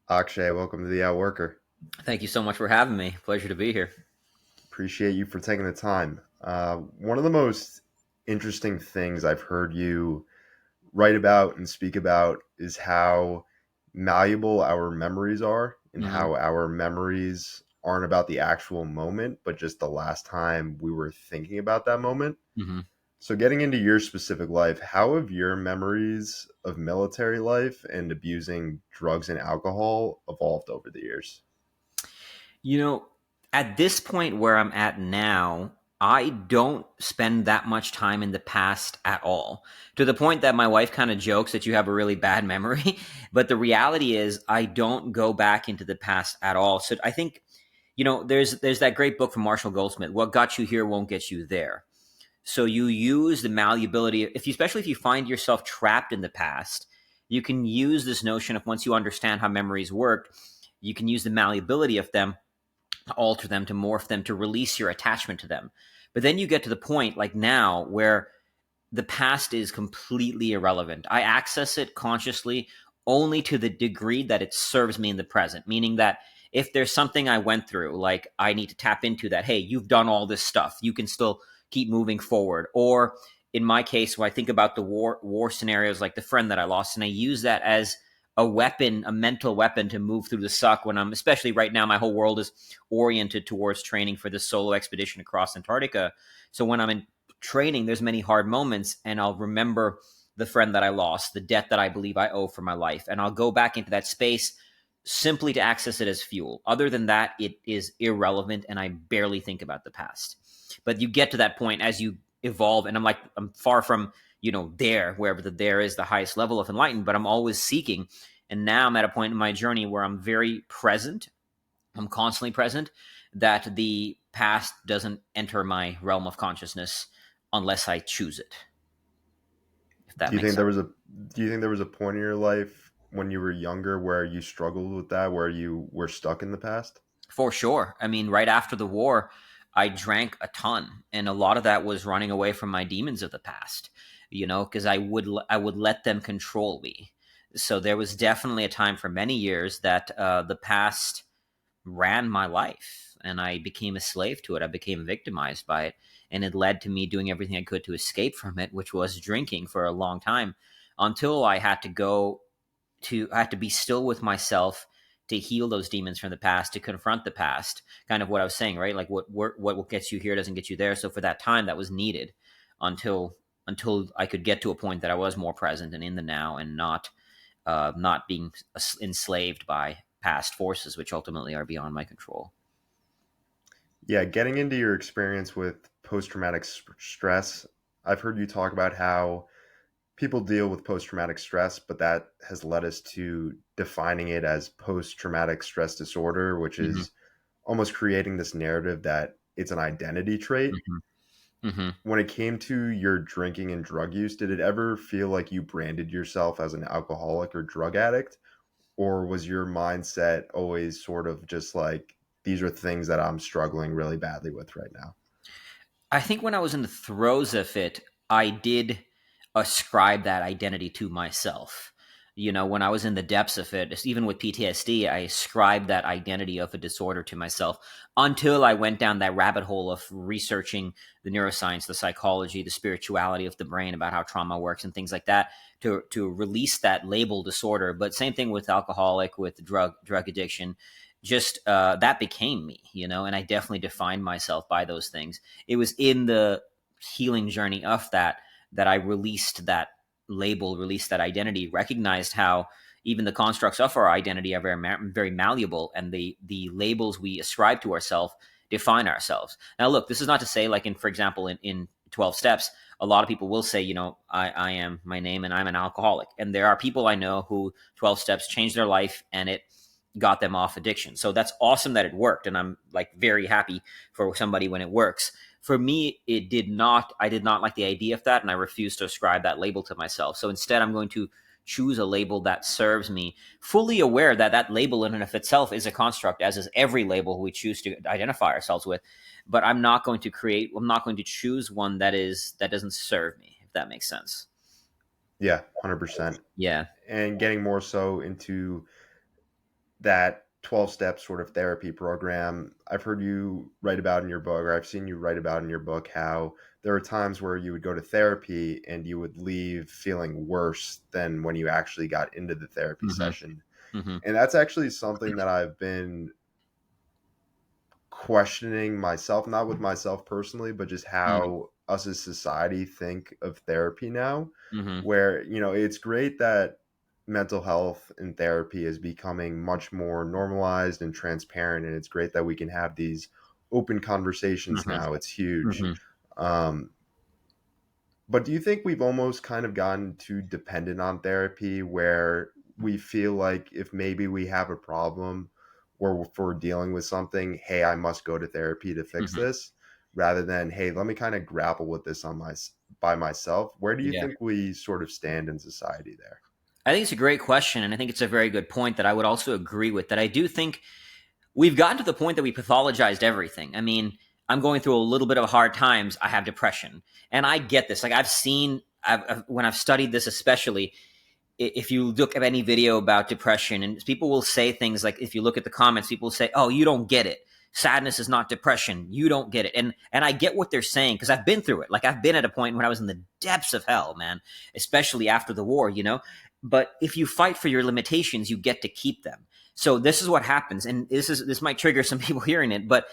Akshay, welcome to the Outworker. Thank you so much for having me. Pleasure to be here. Appreciate you for taking the time. One of the most interesting things I've heard you write about and speak about is how malleable our memories are and hmm how our memories aren't about the actual moment, but just the last time we were thinking about that moment. hmm So, getting into your specific life, how have your memories of military life and abusing drugs and alcohol evolved over the years? You know, at this point where I'm at now, I don't spend that much time in the past at all. To the point that my wife kind of jokes that you have a really bad memory, but the reality is I don't go back into the past at all. So I think, there's that great book from Marshall Goldsmith, What Got You Here Won't Get You There. So you use the malleability, especially if you find yourself trapped in the past, you can use this notion of once you understand how memories work, you can use the malleability of them to alter them, to morph them, to release your attachment to them. But then you get to the point like now where the past is completely irrelevant. I access it consciously only to the degree that it serves me in the present, meaning that if there's something I went through, like I need to tap into that, hey, you've done all this stuff, you can still keep moving forward. Or in my case, when I think about the war scenarios, like the friend that I lost, and I use that as a weapon, a mental weapon to move through the suck when I'm, especially right now, my whole world is oriented towards training for this solo expedition across Antarctica. So when I'm in training, there's many hard moments, and I'll remember the friend that I lost, the debt that I believe I owe for my life, and I'll go back into that space simply to access it as fuel. Other than that, it is irrelevant, and I barely think about the past. But you get to that point as you evolve, and I'm far from there, wherever the there is the highest level of enlightenment, but I'm always seeking. And now I'm at a point in my journey where I'm very present. I'm constantly present, that the past doesn't enter my realm of consciousness unless I choose it, if that Do you makes think there sense. was a do you think there was a point in your life when you were younger where you struggled with that, where you were stuck in the past? For sure. I mean, right after the war, I drank a ton, and a lot of that was running away from my demons of the past, because I would let them control me. So there was definitely a time for many years that the past ran my life, and I became a slave to it. I became victimized by it, and it led to me doing everything I could to escape from it, which was drinking for a long time, until I had to be still with myself to heal those demons from the past, to confront the past. Kind of what I was saying, right? Like what gets you here doesn't get you there. So for that time, that was needed until I could get to a point that I was more present and in the now, and not being enslaved by past forces, which ultimately are beyond my control. Yeah, getting into your experience with post-traumatic stress, I've heard you talk about how people deal with post-traumatic stress, but that has led us to defining it as post-traumatic stress disorder, which hmm is almost creating this narrative that it's an identity trait. hmm hmm When it came to your drinking and drug use, did it ever feel like you branded yourself as an alcoholic or drug addict? Or was your mindset always sort of just like, these are things that I'm struggling really badly with right now? I think when I was in the throes of it, I did ascribe that identity to myself. When I was in the depths of it, even with PTSD, I ascribed that identity of a disorder to myself until I went down that rabbit hole of researching the neuroscience, the psychology, the spirituality of the brain, about how trauma works and things like that, to release that label disorder. But same thing with alcoholic, with drug addiction. Just that became me, and I definitely defined myself by those things. It was in the healing journey of that I released that label, released that identity, recognized how even the constructs of our identity are very malleable, and the labels we ascribe to ourselves define ourselves. Now, look, this is not to say, like for example, in 12 steps, a lot of people will say, I am my name and I'm an alcoholic. And there are people I know who 12 steps changed their life, and it got them off addiction. So that's awesome that it worked. And I'm like very happy for somebody when it works. For me, it did not. I did not like the idea of that, and I refused to ascribe that label to myself. So instead, I'm going to choose a label that serves me, fully aware that that label in and of itself is a construct, as is every label we choose to identify ourselves with. But I'm not going to choose one that doesn't serve me, if that makes sense. Yeah, 100%. Yeah. And getting more so into that 12 step sort of therapy program. I've heard you write about in your book, or I've seen you write about in your book, how there are times where you would go to therapy and you would leave feeling worse than when you actually got into the therapy Mm-hmm. session. Mm-hmm. And that's actually something that I've been questioning myself, not with myself personally, but just how us as society think of therapy now, Mm-hmm. where, it's great that mental health and therapy is becoming much more normalized and transparent. And it's great that we can have these open conversations Mm-hmm. now. It's huge. Mm-hmm. Um, but do you think we've almost kind of gotten too dependent on therapy where we feel like if maybe we have a problem or if we're dealing with something, hey, I must go to therapy to fix Mm-hmm. this, rather than, hey, let me kind of grapple with this by myself? Where do you Yeah. think we sort of stand in society there? I think it's a great question, and I think it's a very good point that I would also agree with. That I do think we've gotten to the point that we pathologized everything. I mean, I'm going through a little bit of hard times. I have depression, and I get this. Like I've seen, when I've studied this, especially if you look at any video about depression, and people will say things like, if you look at the comments, people will say, "Oh, you don't get it. Sadness is not depression. You don't get it." And I get what they're saying because I've been through it. Like I've been at a point when I was in the depths of hell, man, especially after the war, you know. But if you fight for your limitations, you get to keep them. So this is what happens, and this might trigger some people hearing it, but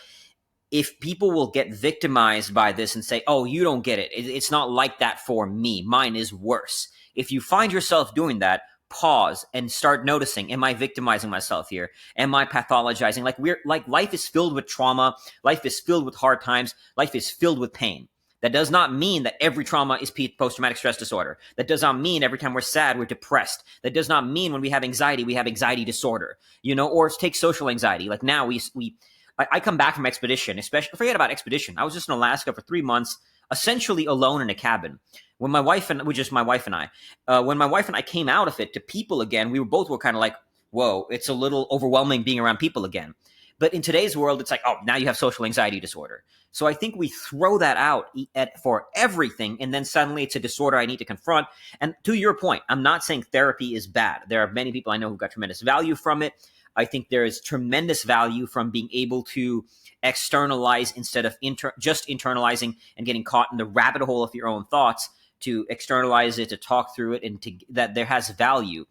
if people will get victimized by this and say, "Oh, you don't get it. It's not like that for me. Mine is worse." If you find yourself doing that, pause and start noticing, am I victimizing myself here? Am I pathologizing? Like life is filled with trauma, life is filled with hard times, life is filled with pain. That does not mean that every trauma is post traumatic stress disorder. That does not mean every time we're sad, we're depressed. That does not mean when we have anxiety disorder, you know, or take social anxiety. Like now I come back from expedition, especially forget about expedition. I was just in Alaska for 3 months, essentially alone in a cabin. When my wife and which is my wife and I, when my wife and I came out of it to people again, we were kind of like, "Whoa, it's a little overwhelming being around people again." But in today's world, it's like, "Oh, now you have social anxiety disorder." So I think we throw that out for everything, and then suddenly it's a disorder I need to confront. And to your point, I'm not saying therapy is bad. There are many people I know who got tremendous value from it. I think there is tremendous value from being able to externalize instead of just internalizing and getting caught in the rabbit hole of your own thoughts, to externalize it, to talk through it, and that there has value.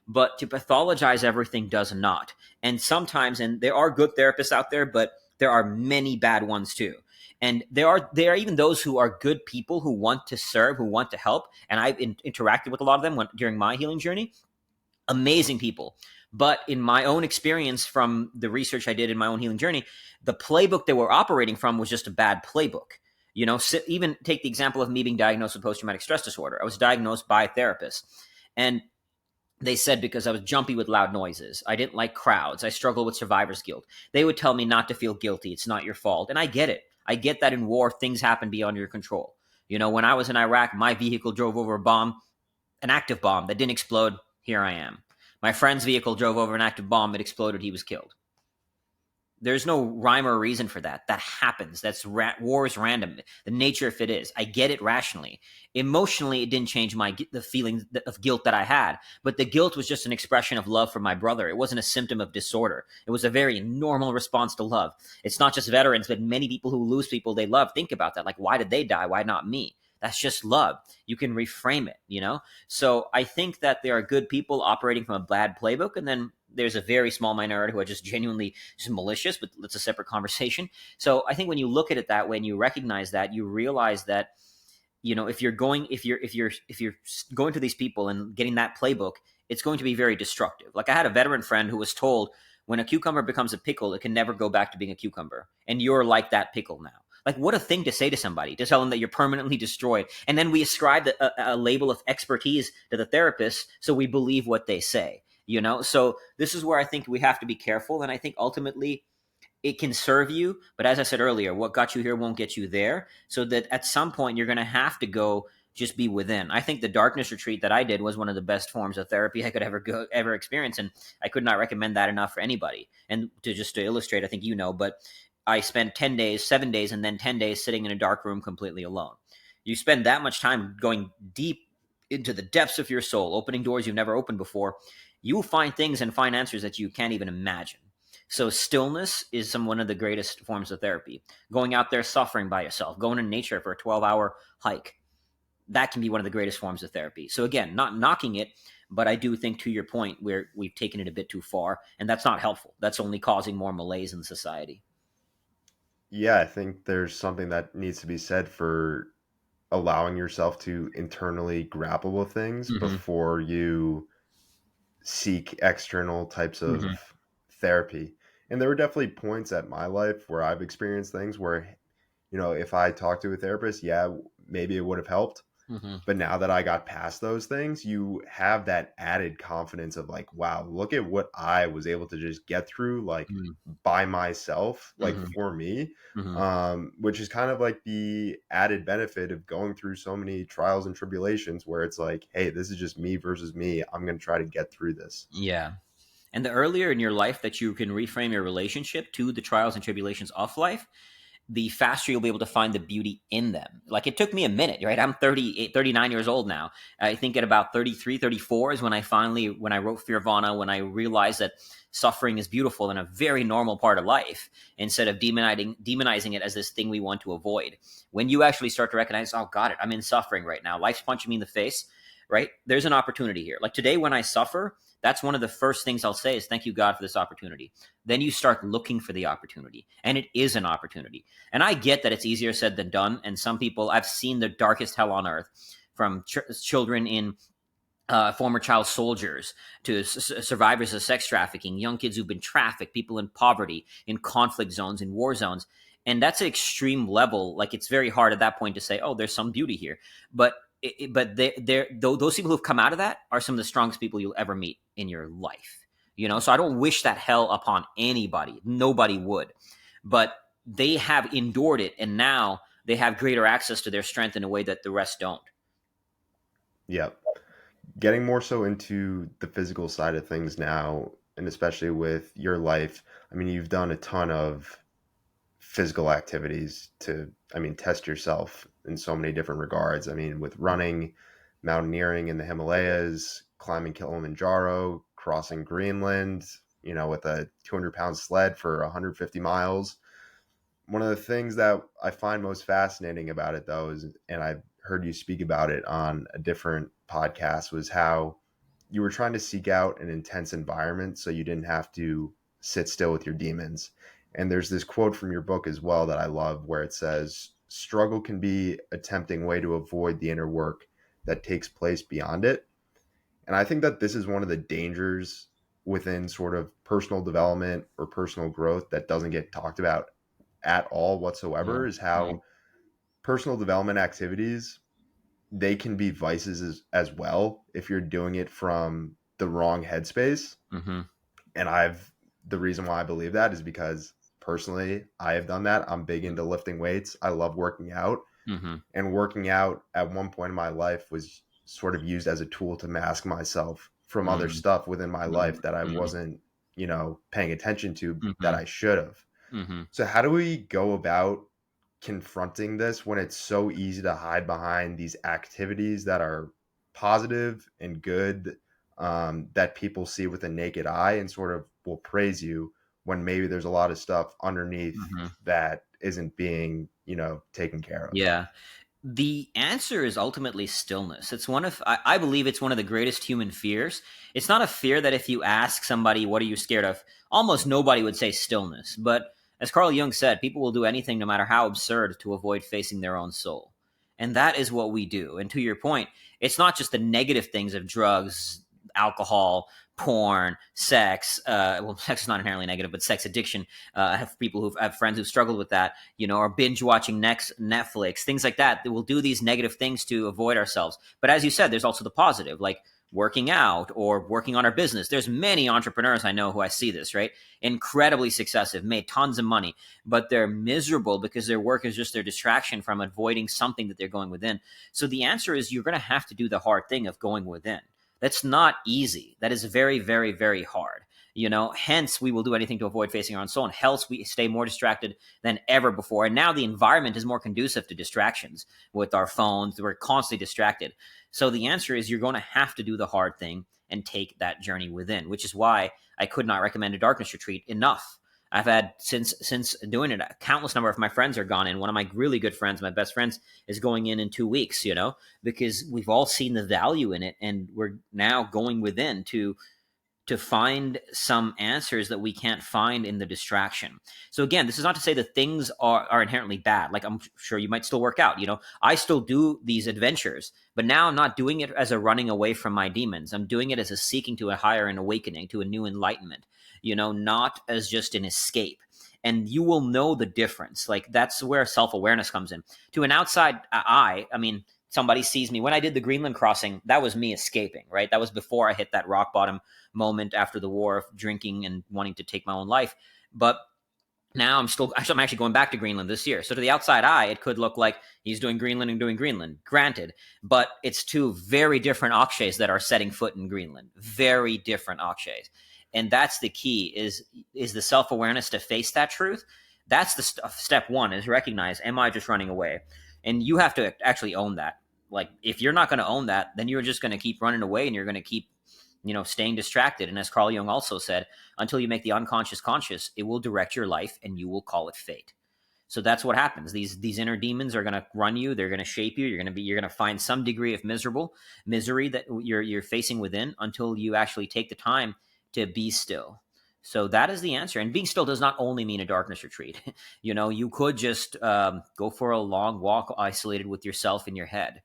But to pathologize everything does not. And sometimes, and there are good therapists out there, but there are many bad ones too. And there are even those who are good people who want to serve, who want to help. And I've interacted with a lot of them during my healing journey. Amazing people. But in my own experience from the research I did in my own healing journey, the playbook they were operating from was just a bad playbook. You know, even take the example of me being diagnosed with post traumatic stress disorder. I was diagnosed by a therapist. And they said because I was jumpy with loud noises. I didn't like crowds. I struggled with survivor's guilt. They would tell me not to feel guilty. It's not your fault. And I get it. I get that in war, things happen beyond your control. You know, when I was in Iraq, my vehicle drove over a bomb, an active bomb that didn't explode. Here I am. My friend's vehicle drove over an active bomb. It exploded. He was killed. There's no rhyme or reason for that. That happens. War is random. The nature of it is. I get it rationally. Emotionally, it didn't change the feeling of guilt that I had. But the guilt was just an expression of love for my brother. It wasn't a symptom of disorder. It was a very normal response to love. It's not just veterans, but many people who lose people they love. Think about that. Like, why did they die? Why not me? That's just love. You can reframe it, you know? So I think that there are good people operating from a bad playbook, and then there's a very small minority who are just genuinely just malicious, but that's a separate conversation. So I think when you look at it that way and you recognize that, you realize that, you know, if you're going to these people and getting that playbook, it's going to be very destructive. Like I had a veteran friend who was told, when a cucumber becomes a pickle, it can never go back to being a cucumber. And you're like that pickle now. Like, what a thing to say to somebody, to tell them that you're permanently destroyed. And then we ascribe a label of expertise to the therapist, so we believe what they say, you know? So this is where I think we have to be careful. And I think ultimately it can serve you. But as I said earlier, what got you here won't get you there. So that at some point you're going to have to go just be within. I think the darkness retreat that I did was one of the best forms of therapy I could ever experience. And I could not recommend that enough for anybody. And to illustrate, I think you know, but I spent 10 days, 7 days, and then 10 days sitting in a dark room completely alone. You spend that much time going deep into the depths of your soul, opening doors you've never opened before. you will find things and find answers that you can't even imagine. So stillness is one of the greatest forms of therapy. Going out there suffering by yourself, going in nature for a 12-hour hike, that can be one of the greatest forms of therapy. So again, not knocking it, but I do think, to your point, where we've taken it a bit too far, and that's not helpful. That's only causing more malaise in society. Yeah, I think there's something that needs to be said for allowing yourself to internally grapple with things Mm-hmm. before you seek external types Mm-hmm. of therapy. And there were definitely points at my life where I've experienced things where, if I talked to a therapist, yeah, maybe it would have helped. Mm-hmm. But now that I got past those things, you have that added confidence of like, wow, look at what I was able to just get through, like by myself, like Mm-hmm. for me, Mm-hmm. which is kind of like the added benefit of going through so many trials and tribulations where it's like, hey, this is just me versus me. I'm going to try to get through this. Yeah. And the earlier in your life that you can reframe your relationship to the trials and tribulations of life, the faster you'll be able to find the beauty in them. Like, it took me a minute, right? I'm 38, 39 years old now. I think at about 33, 34 is when when I wrote Fearvana, when I realized that suffering is beautiful and a very normal part of life, instead of demonizing it as this thing we want to avoid. When you actually start to recognize, oh, got it, I'm in suffering right now. Life's punching me in the face, right? There's an opportunity here. Like today, when I suffer, that's one of the first things I'll say is, thank you, God, for this opportunity. Then you start looking for the opportunity, and it is an opportunity. And I get that it's easier said than done. And some people, I've seen the darkest hell on earth, from children in former child soldiers to survivors of sex trafficking, young kids who've been trafficked, people in poverty, in conflict zones, in war zones. And that's an extreme level. Like, it's very hard at that point to say, oh, there's some beauty here. But those people who've come out of that are some of the strongest people you'll ever meet in your life. So I don't wish that hell upon anybody. Nobody would. But they have endured it, and now they have greater access to their strength in a way that the rest don't. Yeah. Getting more so into the physical side of things now, and especially with your life, I mean, you've done a ton of physical activities to, I mean, test yourself in so many different regards. I mean, with running, mountaineering in the Himalayas, climbing Kilimanjaro, crossing Greenland, with a 200-pound sled for 150 miles. One of the things that I find most fascinating about it, though, is, and I've heard you speak about it on a different podcast, was how you were trying to seek out an intense environment so you didn't have to sit still with your demons. And there's this quote from your book as well that I love where it says, struggle can be a tempting way to avoid the inner work that takes place beyond it. And I think that this is one of the dangers within sort of personal development or personal growth that doesn't get talked about at all whatsoever, is how personal development activities, they can be vices as well if you're doing it from the wrong headspace. Mm-hmm. And the reason why I believe that is because personally I have done that. I'm big into lifting weights. I love working out, Mm-hmm. and working out at one point in my life was sort of used as a tool to mask myself from other Mm-hmm. stuff within my life that I Mm-hmm. wasn't, paying attention to, that Mm-hmm. I should have. Mm-hmm. So how do we go about confronting this when it's so easy to hide behind these activities that are positive and good, that people see with a naked eye and sort of will praise you, when maybe there's a lot of stuff underneath Mm-hmm. that isn't being, taken care of? Yeah. The answer is ultimately stillness. I believe it's one of the greatest human fears. It's not a fear that if you ask somebody, what are you scared of? Almost nobody would say stillness. But as Carl Jung said, people will do anything, no matter how absurd, to avoid facing their own soul. And that is what we do. And to your point, it's not just the negative things of drugs, alcohol, porn, sex. Well, sex is not inherently negative, but sex addiction. I have friends who've struggled with that, or binge watching Netflix, things like that. That will do these negative things to avoid ourselves. But as you said, there's also the positive, like working out or working on our business. There's many entrepreneurs I know who I see this, right? Incredibly successful, made tons of money, but they're miserable because their work is just their distraction from avoiding something that they're going within. So the answer is, you're going to have to do the hard thing of going within. That's not easy. That is very, very, very hard. Hence we will do anything to avoid facing our own soul, and hence we stay more distracted than ever before. And now the environment is more conducive to distractions with our phones. We're constantly distracted. So the answer is you're going to have to do the hard thing and take that journey within, which is why I could not recommend a darkness retreat enough. I've had since doing it, a countless number of my friends are gone in. One of my really good friends, my best friends, is going in 2 weeks. Because we've all seen the value in it, and we're now going within to find some answers that we can't find in the distraction. So again, this is not to say that things are inherently bad. Like, I'm sure you might still work out. I still do these adventures, but now I'm not doing it as a running away from my demons. I'm doing it as a seeking to a higher and awakening, to a new enlightenment, not as just an escape. And you will know the difference. Like, that's where self-awareness comes in. To an outside eye, I mean, somebody sees me. When I did the Greenland crossing, that was me escaping, right? That was before I hit that rock bottom moment after the war of drinking and wanting to take my own life. But now I'm actually going back to Greenland this year. So to the outside eye, it could look like he's doing Greenland and doing Greenland, granted, but it's two very different Akshays that are setting foot in Greenland, very different Akshays. And that's the key is the self-awareness to face that truth. That's the step one, is recognize, am I just running away? And you have to actually own that. Like, if you're not going to own that, then you're just going to keep running away, and you're going to keep staying distracted. And as Carl Jung also said, until you make the unconscious conscious, it will direct your life and you will call it fate. So that's what happens. These inner demons are going to run you. They're going to shape you. You're going to find some degree of misery that you're facing within, until you actually take the time to be still. So that is the answer. And being still does not only mean a darkness retreat. You could just go for a long walk isolated with yourself in your head.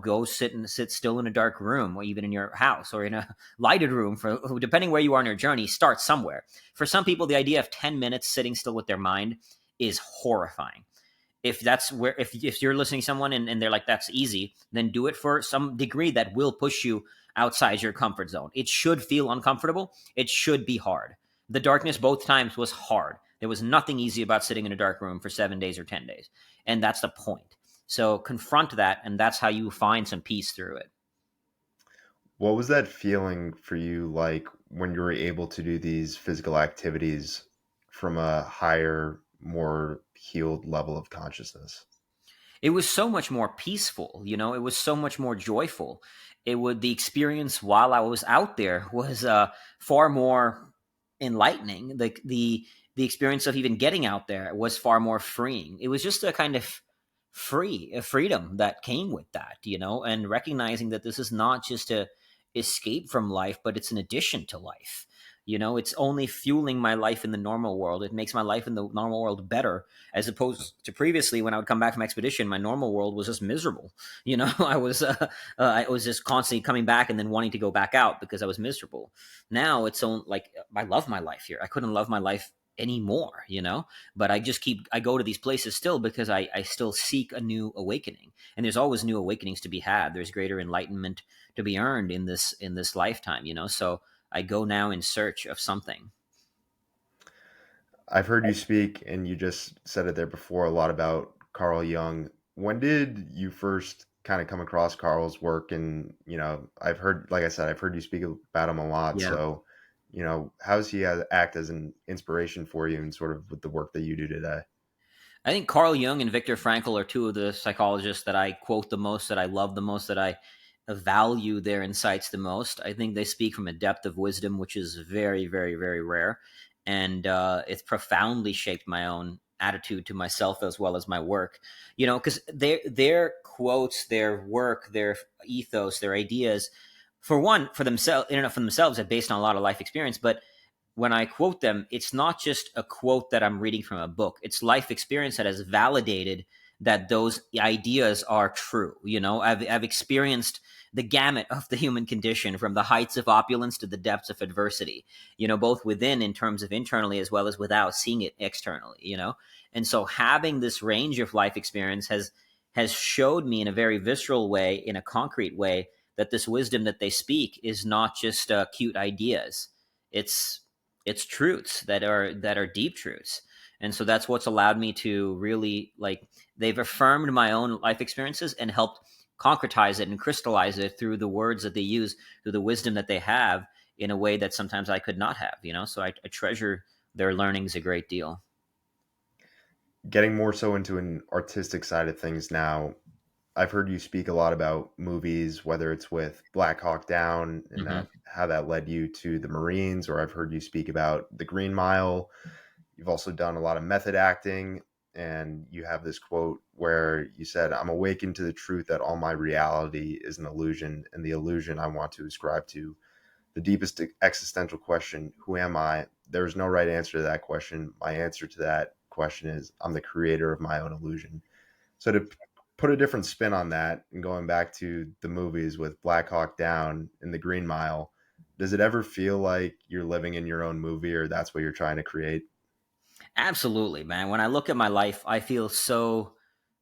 Go sit still in a dark room, or even in your house, or in a lighted room. For depending where you are in your journey, start somewhere. For some people, the idea of 10 minutes sitting still with their mind is horrifying. If you're listening to someone and they're like, that's easy, then do it for some degree that will push you outside your comfort zone. It should feel uncomfortable. It should be hard. The darkness both times was hard. There was nothing easy about sitting in a dark room for 7 days or 10 days. And that's the point. So confront that, and that's how you find some peace through it. What was that feeling for you like when you were able to do these physical activities from a higher, more healed level of consciousness? It was so much more peaceful. It was so much more joyful. The experience while I was out there was far more enlightening. The experience of even getting out there was far more freeing. It was just a kind of a freedom that came with that, and recognizing that this is not just a escape from life, but it's an addition to life. It's only fueling my life in the normal world. It makes my life in the normal world better, as opposed to previously when I would come back from expedition, my normal world was just miserable. I was just constantly coming back and then wanting to go back out because I was miserable. Now it's like, I love my life here. I couldn't love my life anymore, but I go to these places still because I still seek a new awakening, and there's always new awakenings to be had. There's greater enlightenment to be earned in this lifetime, so I go now in search of something. I've heard you speak, and you just said it there before, a lot about Carl Jung. When did you first kind of come across Carl's work? And, I've heard, like I said, I've heard you speak about him a lot. Yeah. So, how does he act as an inspiration for you and sort of with the work that you do today? I think Carl Jung and Viktor Frankl are two of the psychologists that I quote the most, that I love the most, that I value their insights the most. I think they speak from a depth of wisdom which is very, very, very rare, and it's profoundly shaped my own attitude to myself as well as my work. Because their quotes, their work, their ethos, their ideas, for one, for themselves, in and of themselves, are based on a lot of life experience, but when I quote them, it's not just a quote that I'm reading from a book. It's life experience that has validated that those ideas are true. I've experienced the gamut of the human condition, from the heights of opulence to the depths of adversity, both within, in terms of internally, as well as without, seeing it externally. And so having this range of life experience has showed me in a very visceral way, in a concrete way, that this wisdom that they speak is not just cute ideas. It's it's truths that are deep truths. And so that's what's allowed me to really, like, they've affirmed my own life experiences and helped concretize it and crystallize it through the words that they use, through the wisdom that they have, in a way that sometimes I could not have, so I treasure their learnings a great deal. Getting more so into an artistic side of things now, I've heard you speak a lot about movies, whether it's with Black Hawk Down and Hmm. that how that led you to the Marines, or I've heard you speak about the Green Mile. You've also done a lot of method acting, and you have this quote where you said, "I'm awakened to the truth that all my reality is an illusion, and the illusion I want to ascribe to the deepest existential question, who am I? There's no right answer to that question. My answer to that question is I'm the creator of my own illusion." So to put a different spin on that and going back to the movies with Black Hawk Down and the Green Mile, does it ever feel like you're living in your own movie or that's what you're trying to create? Absolutely, man. When I look at my life, I feel so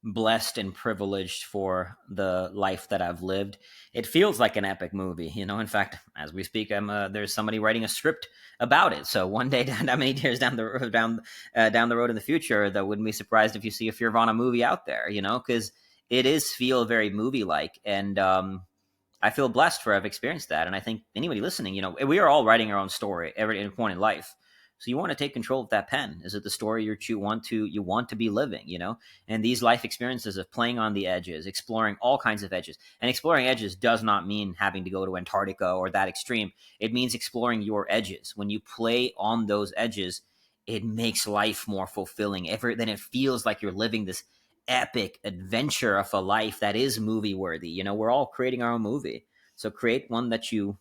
blessed and privileged for the life that I've lived. It feels like an epic movie, In fact, as we speak, there's somebody writing a script about it. So one day, down that many years down the road in the future, that wouldn't be surprised if you see a Fearvana movie out there, because it is feel very movie like, and I feel blessed for have experienced that. And I think anybody listening, we are all writing our own story every point in life. So you want to take control of that pen. Is it the story you want to be living? And these life experiences of playing on the edges, exploring all kinds of edges, and exploring edges does not mean having to go to Antarctica or that extreme. It means exploring your edges. When you play on those edges, it makes life more fulfilling. Then it feels like you're living this epic adventure of a life that is movie worthy. We're all creating our own movie. So create one that you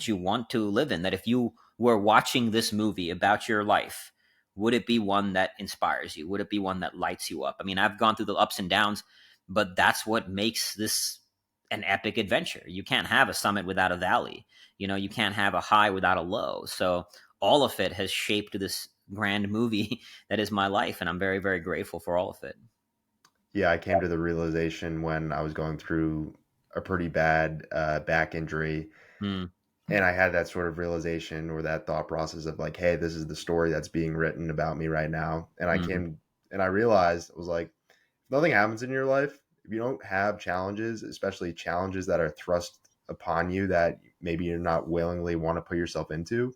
want to live in. That if you were watching this movie about your life, would it be one that inspires you? Would it be one that lights you up? I mean, I've gone through the ups and downs, but that's what makes this an epic adventure. You can't have a summit without a valley. You can't have a high without a low. So all of it has shaped this grand movie that is my life, and I'm very, very grateful for all of it. Yeah, I came to the realization when I was going through a pretty bad back injury. Mm, And I had that sort of realization or that thought process of like, hey, this is the story that's being written about me right now. And I mm, came and I realized it was like, if nothing happens in your life, if you don't have challenges, especially challenges that are thrust upon you that maybe you're not willingly want to put yourself into,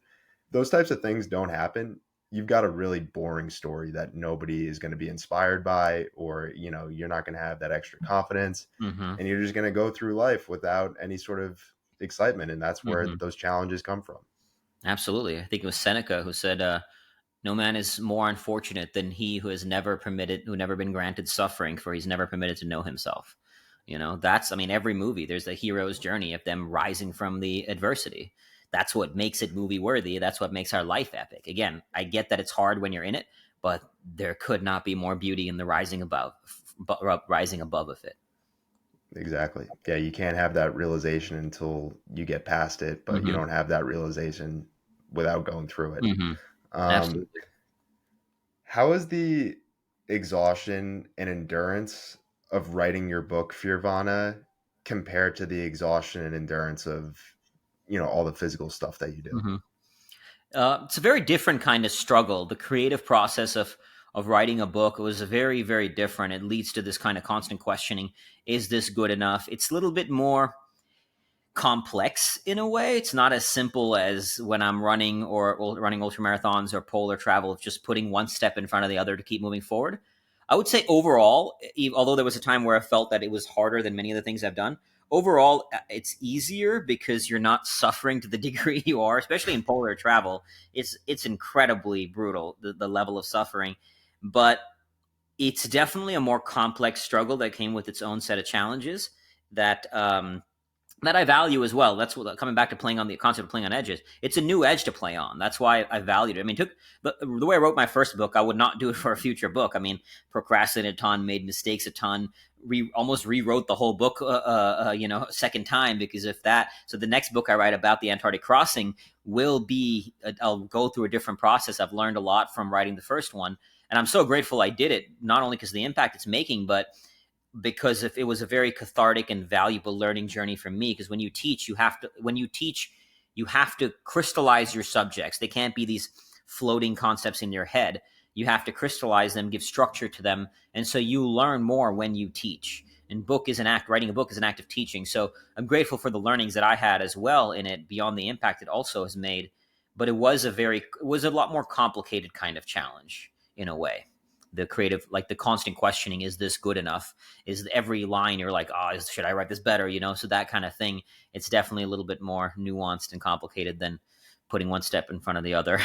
those types of things don't happen. You've got a really boring story that nobody is going to be inspired by, or, you're not going to have that extra confidence mm-hmm, and you're just going to go through life without any sort of excitement. And that's where mm-hmm. those challenges come from. Absolutely. I think it was Seneca who said, "No man is more unfortunate than he who never been granted suffering, for he's never permitted to know himself." I mean, every movie, there's the hero's journey of them rising from the adversity. That's what makes it movie worthy. That's what makes our life epic. Again, I get that it's hard when you're in it, but there could not be more beauty in the rising above of it. Exactly. Yeah, you can't have that realization until you get past it, but you Hmm. don't have that realization without going through it. Hmm. Um, Absolutely. how is the exhaustion and endurance of writing your book, Fearvana, compared to the exhaustion and endurance of, all the physical stuff that you do? Hmm. It's a very different kind of struggle. The creative process of writing a book was very, very different. It leads to this kind of constant questioning: Is this good enough? It's a little bit more complex in a way. It's not as simple as when I'm running ultra marathons or polar travel of just putting one step in front of the other to keep moving forward. I would say overall, although there was a time where I felt that it was harder than many of the things I've done, overall it's easier because you're not suffering to the degree you are, especially in polar travel. It's incredibly brutal, the level of suffering, but it's definitely a more complex struggle that came with its own set of challenges that I value as well. That's what coming back to playing on the concept of playing on edges. It's a new edge to play on. That's why I valued it. I mean, the way I wrote my first book, I would not do it for a future book. I mean, procrastinated a ton, made mistakes a ton, almost rewrote the whole book, a second time because of that. So the next book I write about the Antarctic crossing will be. I'll go through a different process. I've learned a lot from writing the first one, and I'm so grateful I did it. Not only because of the impact it's making, but because if it was a very cathartic and valuable learning journey for me. Because when you teach you have to crystallize your subjects. They can't be these floating concepts in your head. You have to crystallize them, give structure to them, and so you learn more when you teach. And book is an act. Writing a book is an act of teaching. So I'm grateful for the learnings that I had as well in it, beyond the impact it also has made. But it was a lot more complicated kind of challenge in a way. The creative, like the constant questioning: is this good enough? Is every line you're like, oh, should I write this better? So that kind of thing. It's definitely a little bit more nuanced and complicated than putting one step in front of the other.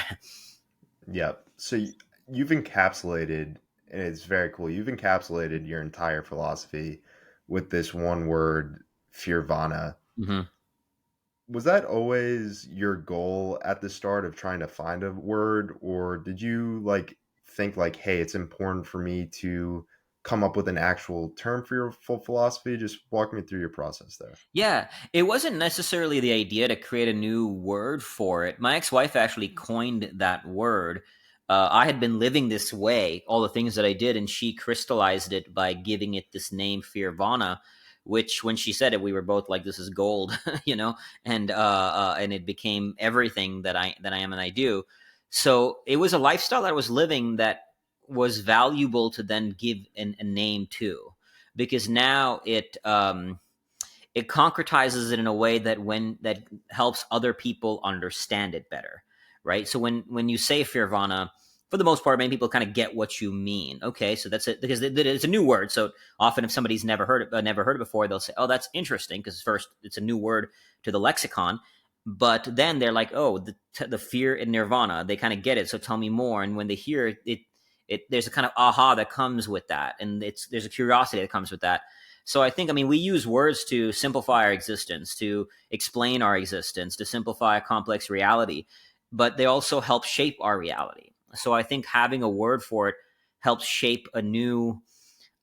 Yep. So you've encapsulated, and it's very cool. You've encapsulated your entire philosophy with this one word, Fearvana. Hmm. Was that always your goal at the start of trying to find a word, or did you like think like, hey, it's important for me to come up with an actual term for your full philosophy? Just walk me through your process there. Yeah, it wasn't necessarily the idea to create a new word for it. My ex-wife actually coined that word. I had been living this way, all the things that I did, and she crystallized it by giving it this name, Fearvana, which, when she said it, we were both like, "This is gold," and it became everything that I am and I do. So it was a lifestyle that I was living that was valuable to then give a name to, because now it concretizes it in a way that helps other people understand it better, right? So when you say Fearvana, for the most part, many people kind of get what you mean. Okay, so that's it, because it's a new word. So often, if somebody's never heard it before, they'll say, "Oh, that's interesting," because first it's a new word to the lexicon. But then they're like, "Oh, the fear in nirvana." They kind of get it. So tell me more. And when they hear it, there's a kind of aha that comes with that, and there's a curiosity that comes with that. So I mean, we use words to simplify our existence, to explain our existence, to simplify a complex reality, but they also help shape our reality. So I think having a word for it helps shape a new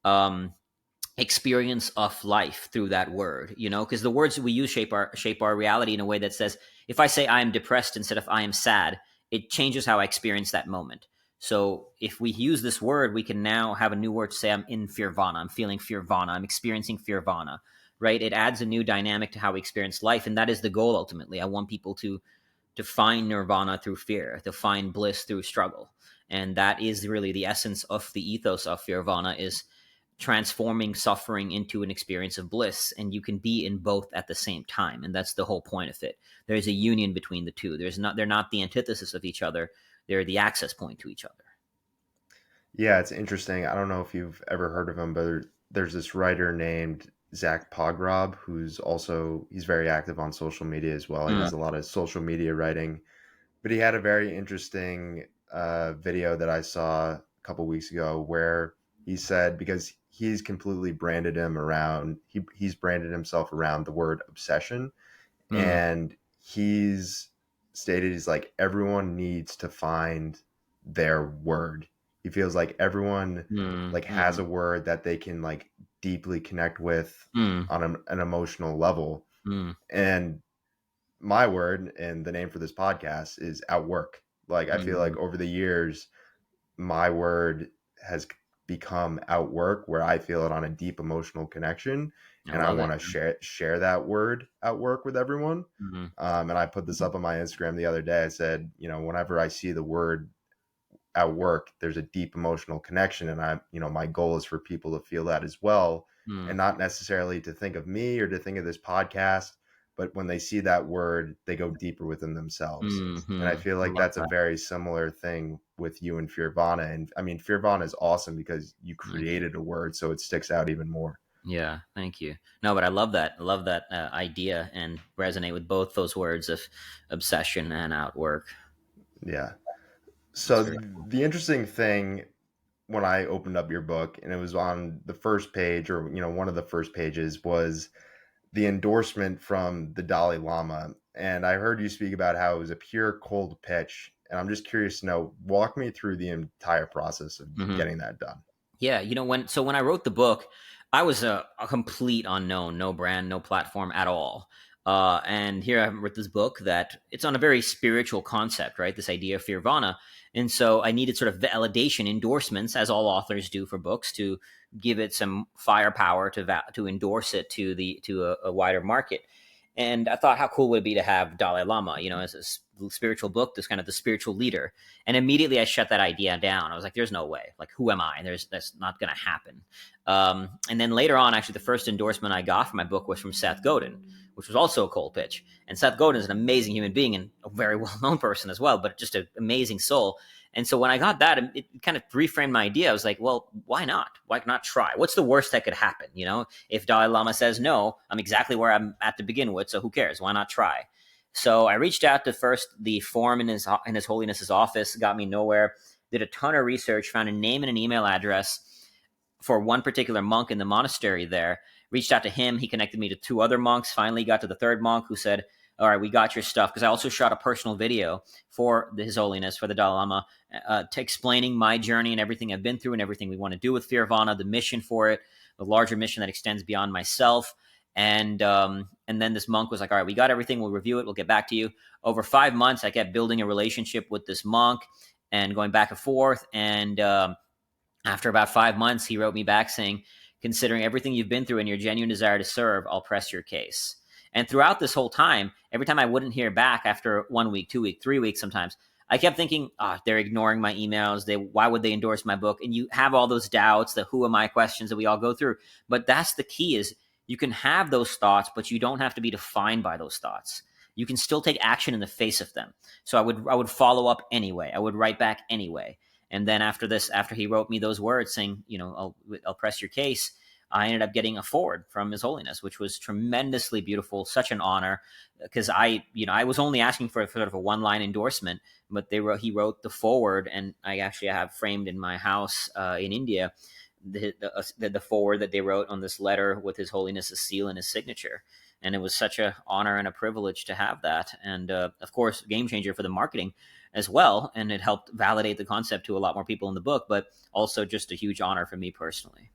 um, experience of life through that word, because the words that we use shape our reality in a way that says, if I say I am depressed instead of I am sad, it changes how I experience that moment. So if we use this word, we can now have a new word to say, I'm in Fearvana, I'm feeling Fearvana, I'm experiencing Fearvana, right? It adds a new dynamic to how we experience life, and that is the goal ultimately. I want people to find nirvana through fear, to find bliss through struggle. And that is really the essence of the ethos of Fearvana, is transforming suffering into an experience of bliss, and you can be in both at the same time, and that's the whole point of it. There's a union between the two. They're not the antithesis of each other, they're the access point to each other. Yeah, it's interesting. I don't know if you've ever heard of him, but there's this writer named Zach Pogrob he's very active on social media as well. He Mm, does a lot of social media writing, but he had a very interesting video that I saw a couple weeks ago where he said, because he's branded himself around the word obsession, mm, and he's he's like, everyone needs to find their word. He feels like everyone mm, like has a mm, word that they can like deeply connect with mm, on an emotional level. mm, And my word and the name for this podcast is outwork. Like, I feel mm. like over the years, my word has become outwork, where I feel it on a deep emotional connection, I and I love want it. to share that word outwork with everyone. Mm-hmm. And I put this up on my Instagram the other day. I said, whenever I see the word at work, there's a deep emotional connection, and my goal is for people to feel that as well, Mm, and not necessarily to think of me or to think of this podcast, but when they see that word, they go deeper within themselves. And I mm-hmm. feel I like love that's a that. very similar thing with you and Fearvana. And I mean, Fearvana is awesome because you Thank you. created a word, so it sticks out even more. Yeah, thank you. No, but I love that. I love that idea, and resonate with both those words of obsession and outwork. Yeah. That's So very cool. the interesting thing, when I opened up your book, and it was on the first page, or one of the first pages, was the endorsement from the Dalai Lama. And I heard you speak about how it was a pure cold pitch. And I'm just curious to know, walk me through the entire process of Hmm. getting that done. Yeah, when I wrote the book, I was a complete unknown, no brand, no platform at all. And here I wrote this book that it's on a very spiritual concept, right? This idea of Fearvana. And so I needed sort of validation, endorsements, as all authors do for books, to give it some firepower to endorse it to a wider market. And I thought, how cool would it be to have Dalai Lama, as a spiritual book, this kind of the spiritual leader. And immediately I shut that idea down. I was like, there's no way. Like, who am I? That's not going to happen. And then later on, actually, the first endorsement I got for my book was from Seth Godin, which was also a cold pitch. And Seth Godin is an amazing human being and a very well-known person as well, but just an amazing soul. And so when I got that, it kind of reframed my idea. I was like, well, why not? Why not try? What's the worst that could happen? If Dalai Lama says no, I'm exactly where I'm at to begin with. So who cares? Why not try? So I reached out to first the form in His Holiness's office, got me nowhere. Did a ton of research, found a name and an email address for one particular monk in the monastery there. Reached out to him. He connected me to two other monks. Finally got to the third monk who said, all right, we got your stuff. Because I also shot a personal video for His Holiness, for the Dalai Lama, to explaining my journey and everything I've been through and everything we want to do with Fearvana, the mission for it, the larger mission that extends beyond myself. And then this monk was like, all right, we got everything. We'll review it. We'll get back to you. Over 5 months, I kept building a relationship with this monk and going back and forth. And after about 5 months, he wrote me back saying, considering everything you've been through and your genuine desire to serve, I'll press your case. And throughout this whole time, every time I wouldn't hear back after 1 week, 2 weeks, 3 weeks sometimes, I kept thinking, they're ignoring my emails. Why would they endorse my book? And you have all those doubts, the who am I questions that we all go through. But that's the key is you can have those thoughts, but you don't have to be defined by those thoughts. You can still take action in the face of them. So I would follow up anyway. I would write back anyway. And then after he wrote me those words saying, I'll press your case, I ended up getting a forward from His Holiness, which was tremendously beautiful, such an honor, because I was only asking for sort of a one-line endorsement, but he wrote the forward, and I actually have framed in my house in India the forward that they wrote on this letter with His Holiness's seal and his signature. And it was such an honor and a privilege to have that. And of course, game changer for the marketing as well. And it helped validate the concept to a lot more people in the book, but also just a huge honor for me personally.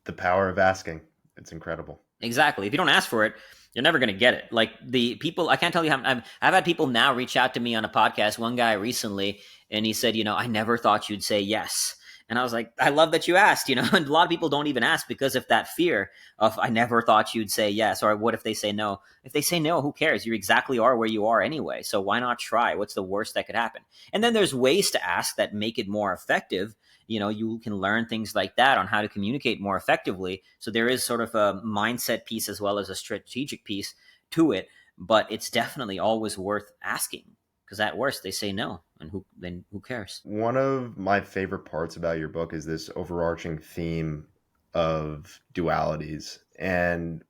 The power of asking. It's incredible. Exactly. If you don't ask for it, you're never going to get it. Like the people, I can't tell you how I've had people now reach out to me on a podcast. One guy recently, and he said, I never thought you'd say yes. And I was like, I love that you asked, and a lot of people don't even ask because of that fear of, I never thought you'd say yes. Or what if they say no? If they say no, who cares? You exactly are where you are anyway. So why not try? What's the worst that could happen? And then there's ways to ask that make it more effective. You can learn things like that on how to communicate more effectively. So there is sort of a mindset piece as well as a strategic piece to it, but it's definitely always worth asking because at worst they say no, and who cares? One of my favorite parts about your book is this overarching theme of dualities. And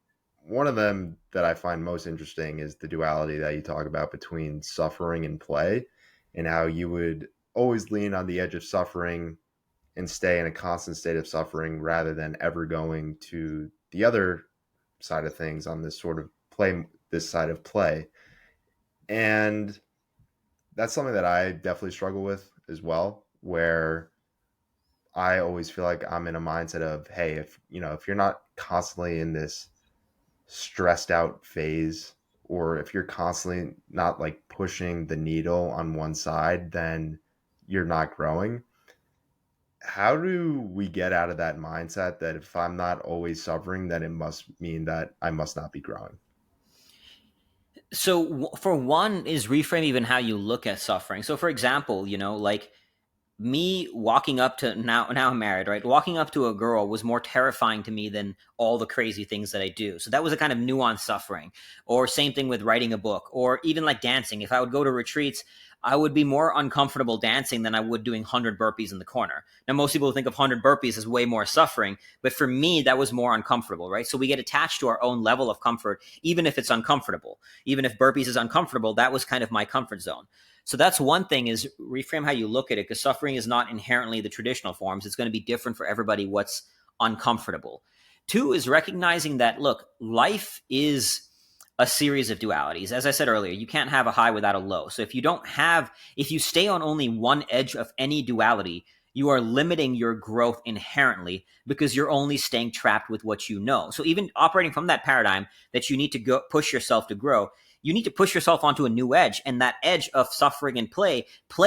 one of them that I find most interesting is the duality that you talk about between suffering and play, and how you would always lean on the edge of suffering and stay in a constant state of suffering rather than ever going to the other side of things on this side of play. And that's something that I definitely struggle with as well, where I always feel like I'm in a mindset of, hey, if you're not constantly in this stressed out phase, or if you're constantly not like pushing the needle on one side, then you're not growing. How do we get out of that mindset that if I'm not always suffering, then it must mean that I must not be growing? So for one is reframe even how you look at suffering. So for example, like me walking up to now I'm married, right? Walking up to a girl was more terrifying to me than all the crazy things that I do. So that was a kind of nuanced suffering. Or same thing with writing a book, or even like dancing. If I would go to retreats, I would be more uncomfortable dancing than I would doing 100 burpees in the corner. Now, most people think of 100 burpees as way more suffering, but for me, that was more uncomfortable, right? So we get attached to our own level of comfort, even if it's uncomfortable. Even if burpees is uncomfortable, that was kind of my comfort zone. So that's one thing is reframe how you look at it, because suffering is not inherently the traditional forms. It's going to be different for everybody what's uncomfortable. Two is recognizing that, look, life is a series of dualities. As I said earlier, you can't have a high without a low. So if you stay on only one edge of any duality, you are limiting your growth inherently because you're only staying trapped with what you know. So even operating from that paradigm that you need to go push yourself to grow, you need to push yourself onto a new edge. And that edge of suffering and play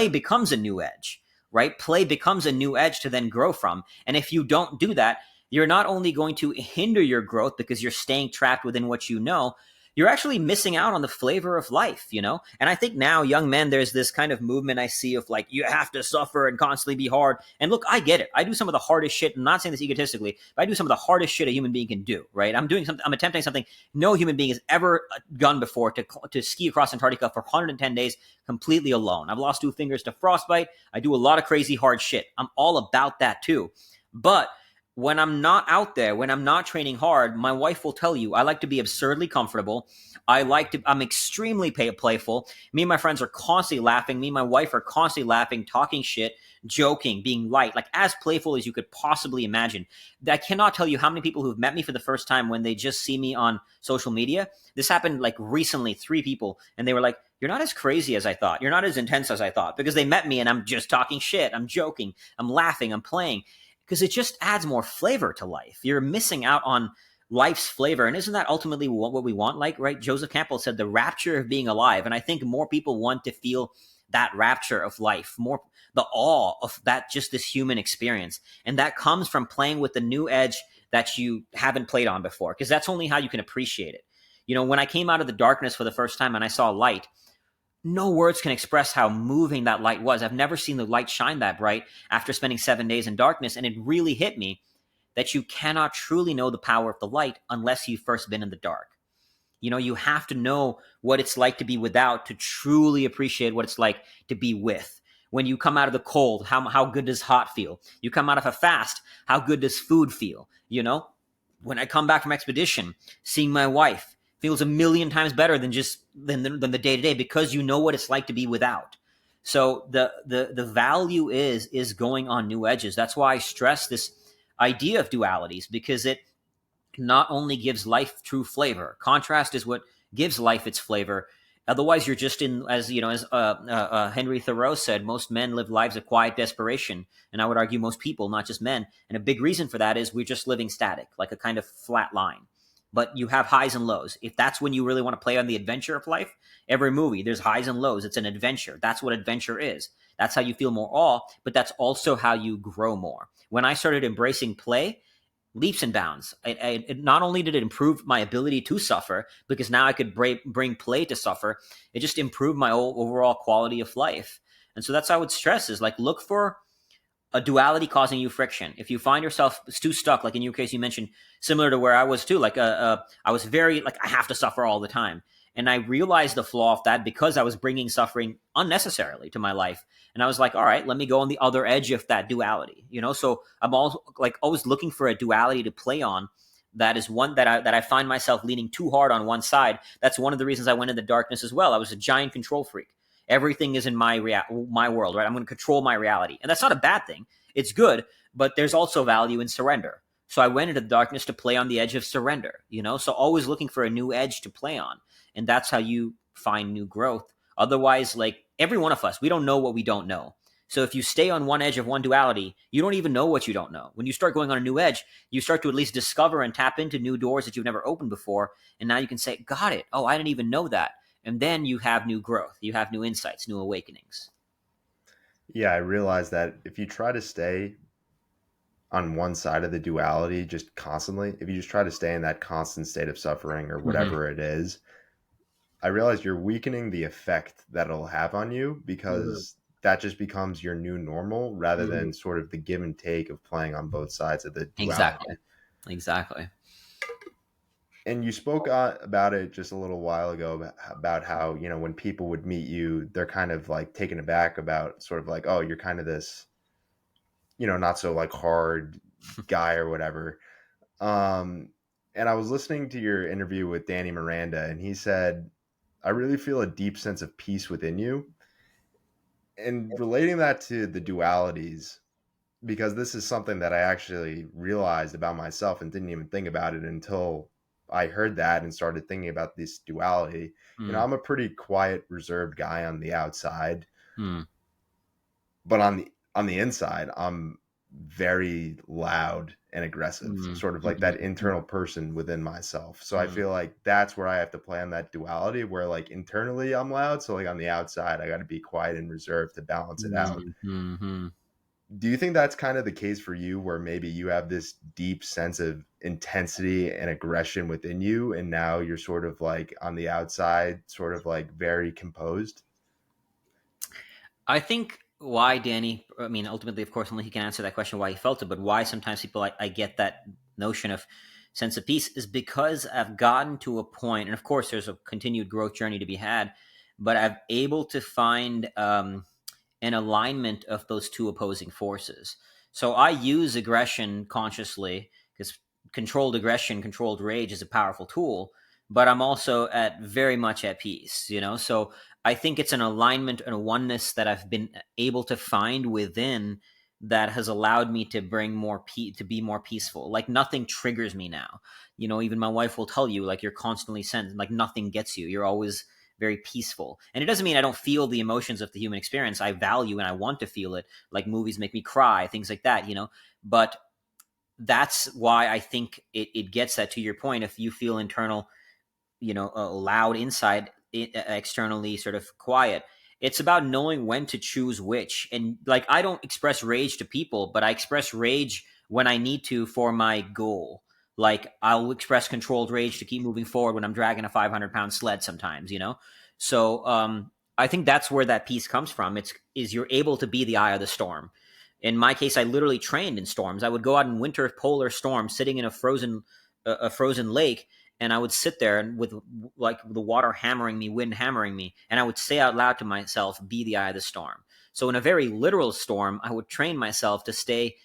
becomes a new edge, right? Play becomes a new edge to then grow from. And if you don't do that, you're not only going to hinder your growth because you're staying trapped within what you know, you're actually missing out on the flavor of life, you know? And I think now, young men, there's this kind of movement I see of like, you have to suffer and constantly be hard. And look, I get it. I do some of the hardest shit. I'm not saying this egotistically, but I do some of the hardest shit a human being can do, right? I'm attempting something no human being has ever done before, to ski across Antarctica for 110 days completely alone. I've lost 2 fingers to frostbite. I do a lot of crazy hard shit. I'm all about that too. But when I'm not out there, when I'm not training hard, my wife will tell you I like to be absurdly comfortable. I'm extremely playful. Me and my friends are constantly laughing. Me and my wife are constantly laughing, talking shit, joking, being light, like as playful as you could possibly imagine. I cannot tell you how many people who've met me for the first time when they just see me on social media. This happened like recently, 3 people, and they were like, "You're not as crazy as I thought. You're not as intense as I thought," because they met me and I'm just talking shit. I'm joking. I'm laughing. I'm playing because it just adds more flavor to life. You're missing out on life's flavor. And isn't that ultimately what we want? Like, right? Joseph Campbell said the rapture of being alive. And I think more people want to feel that rapture of life, more the awe of that, just this human experience. And that comes from playing with the new edge that you haven't played on before, because that's only how you can appreciate it. You know, when I came out of the darkness for the first time and I saw light, no words can express how moving that light was. I've never seen the light shine that bright after spending 7 days in darkness. And it really hit me that you cannot truly know the power of the light unless you've first been in the dark. You know, you have to know what it's like to be without to truly appreciate what it's like to be with. When you come out of the cold, how good does hot feel? You come out of a fast, how good does food feel? You know, when I come back from expedition, seeing my wife feels a million times better than the day to day, because you know what it's like to be without. So the value is going on new edges. That's why I stress this idea of dualities, because it not only gives life true flavor. Contrast is what gives life its flavor. Otherwise, you're just in, as you know, as Henry Thoreau said, most men live lives of quiet desperation, and I would argue most people, not just men. And a big reason for that is we're just living static, like a kind of flat line. But you have highs and lows. If that's when you really want to play on the adventure of life, every movie there's highs and lows. It's an adventure. That's what adventure is. That's how you feel more awe, but that's also how you grow more. When I started embracing play, leaps and bounds. Not only did it improve my ability to suffer, because now I could bring play to suffer, it just improved my overall quality of life. And so that's how I would stress is like, look for a duality causing you friction. If you find yourself too stuck, like in your case, you mentioned similar to where I was too, like I was very like, I have to suffer all the time. And I realized the flaw of that because I was bringing suffering unnecessarily to my life. And I was like, all right, let me go on the other edge of that duality, you know? So I'm also like always looking for a duality to play on. That is one that I find myself leaning too hard on one side. That's one of the reasons I went in the darkness as well. I was a giant control freak. Everything is in my world, right? I'm going to control my reality. And that's not a bad thing. It's good, but there's also value in surrender. So I went into the darkness to play on the edge of surrender, you know? So always looking for a new edge to play on. And that's how you find new growth. Otherwise, like every one of us, we don't know what we don't know. So if you stay on one edge of one duality, you don't even know what you don't know. When you start going on a new edge, you start to at least discover and tap into new doors that you've never opened before. And now you can say, got it. Oh, I didn't even know that. And then you have new growth. You have new insights, new awakenings. Yeah, I realize that if you try to stay on one side of the duality just constantly, if you just try to stay in that constant state of suffering or Mm-hmm. whatever it is, I realize you're weakening the effect that it'll have on you, because that just becomes your new normal rather Mm-hmm. than sort of the give and take of playing on both sides of the Exactly. duality. Exactly. And you spoke about it just a little while ago about how, you know, when people would meet you, they're kind of like taken aback about sort of like, oh, you're kind of this, you know, not so like hard guy or whatever. Um, and I was listening to your interview with Danny Miranda, and he said, I really feel a deep sense of peace within you. And relating that to the dualities, because this is something that I actually realized about myself and didn't even think about it until I heard that and started thinking about this duality. You know, Mm-hmm. I'm a pretty quiet, reserved guy on the outside, Mm-hmm. but on the inside, I'm very loud and aggressive, sort of like that Mm-hmm. internal person within myself. So I Mm-hmm. feel like that's where I have to play on that duality, where like internally I'm loud, so like on the outside I got to be quiet and reserved to balance it out. Mm-hmm. Do you think that's kind of the case for you, where maybe you have this deep sense of intensity and aggression within you, and now you're sort of like on the outside, sort of like very composed? I think why Danny, I mean, ultimately, of course, only he can answer that question why he felt it, but why sometimes people, I get that notion of sense of peace is because I've gotten to a point, and of course, there's a continued growth journey to be had, but I'm able to find an alignment of those two opposing forces. So I use aggression consciously because controlled aggression, controlled rage is a powerful tool, but I'm also at very much at peace, you know? So I think it's an alignment and a oneness that I've been able to find within that has allowed me to bring to be more peaceful. Like nothing triggers me now. You know, even my wife will tell you, like, you're constantly sensed, like nothing gets you. You're always very peaceful. And it doesn't mean I don't feel the emotions of the human experience. I value and I want to feel it. Like movies make me cry, things like that, you know. But that's why I think it gets that, to your point. If you feel internal, loud inside, externally sort of quiet. It's about knowing when to choose which. And like, I don't express rage to people, but I express rage when I need to for my goal. Like, I'll express controlled rage to keep moving forward when I'm dragging a 500-pound sled sometimes, you know? So, I think that's where that peace comes from. Is you're able to be the eye of the storm. In my case, I literally trained in storms. I would go out in winter polar storms, sitting in a frozen lake, and I would sit there and with like the water hammering me, wind hammering me, and I would say out loud to myself, "Be the eye of the storm." So in a very literal storm, I would train myself to stay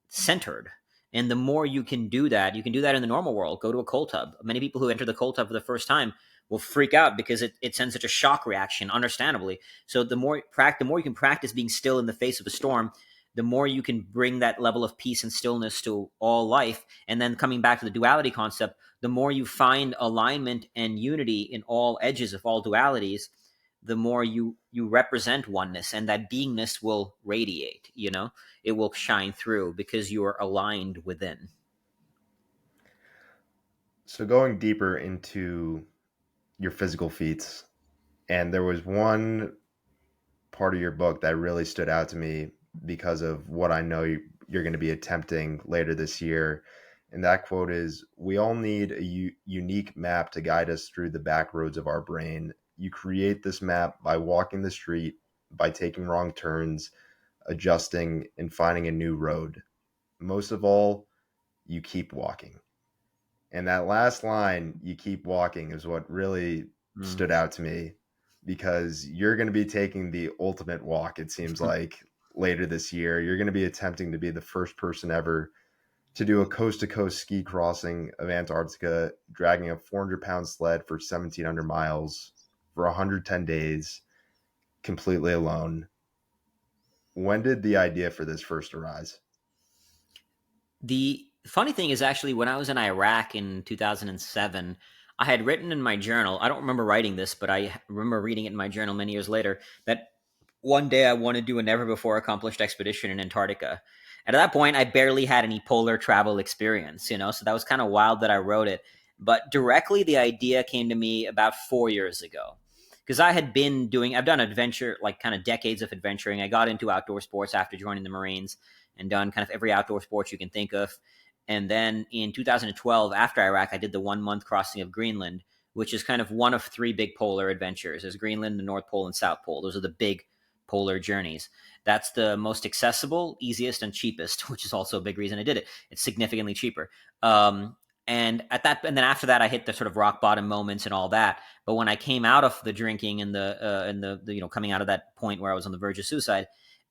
centered. And the more you can do that in the normal world. Go to a cold tub. Many people who enter the cold tub for the first time will freak out because it sends such a shock reaction, understandably. So the more you can practice being still in the face of a storm, the more you can bring that level of peace and stillness to all life. And then coming back to the duality concept, the more you find alignment and unity in all edges of all dualities, the more you represent oneness, and that beingness will radiate, you know, it will shine through because you are aligned within. So going deeper into your physical feats, and there was one part of your book that really stood out to me because of what I know you're going to be attempting later this year. And that quote is, "We all need a unique map to guide us through the back roads of our brain. You create this map by walking the street, by taking wrong turns, adjusting, and finding a new road. Most of all, you keep walking." And that last line, "you keep walking," is what really Mm. stood out to me, because you're going to be taking the ultimate walk, it seems like, later this year. You're going to be attempting to be the first person ever to do a coast to coast ski crossing of Antarctica, dragging a 400-pound sled for 1,700 miles for 110 days, completely alone. When did the idea for this first arise? The funny thing is, actually, when I was in Iraq in 2007, I had written in my journal, I don't remember writing this, but I remember reading it in my journal many years later, that one day I want to do a never before accomplished expedition in Antarctica. And at that point, I barely had any polar travel experience, you know, so that was kind of wild that I wrote it. But directly, the idea came to me about 4 years ago. Because I've done adventure, like kind of decades of adventuring. I got into outdoor sports after joining the Marines and done kind of every outdoor sport you can think of. And then in 2012, after Iraq, I did the 1 month crossing of Greenland, which is kind of one of three big polar adventures. There's Greenland, the North Pole, and South Pole. Those are the big polar journeys. That's the most accessible, easiest, and cheapest, which is also a big reason I did it. It's significantly cheaper. And then after that, I hit the sort of rock bottom moments and all that. But when I came out of the drinking and coming out of that point where I was on the verge of suicide,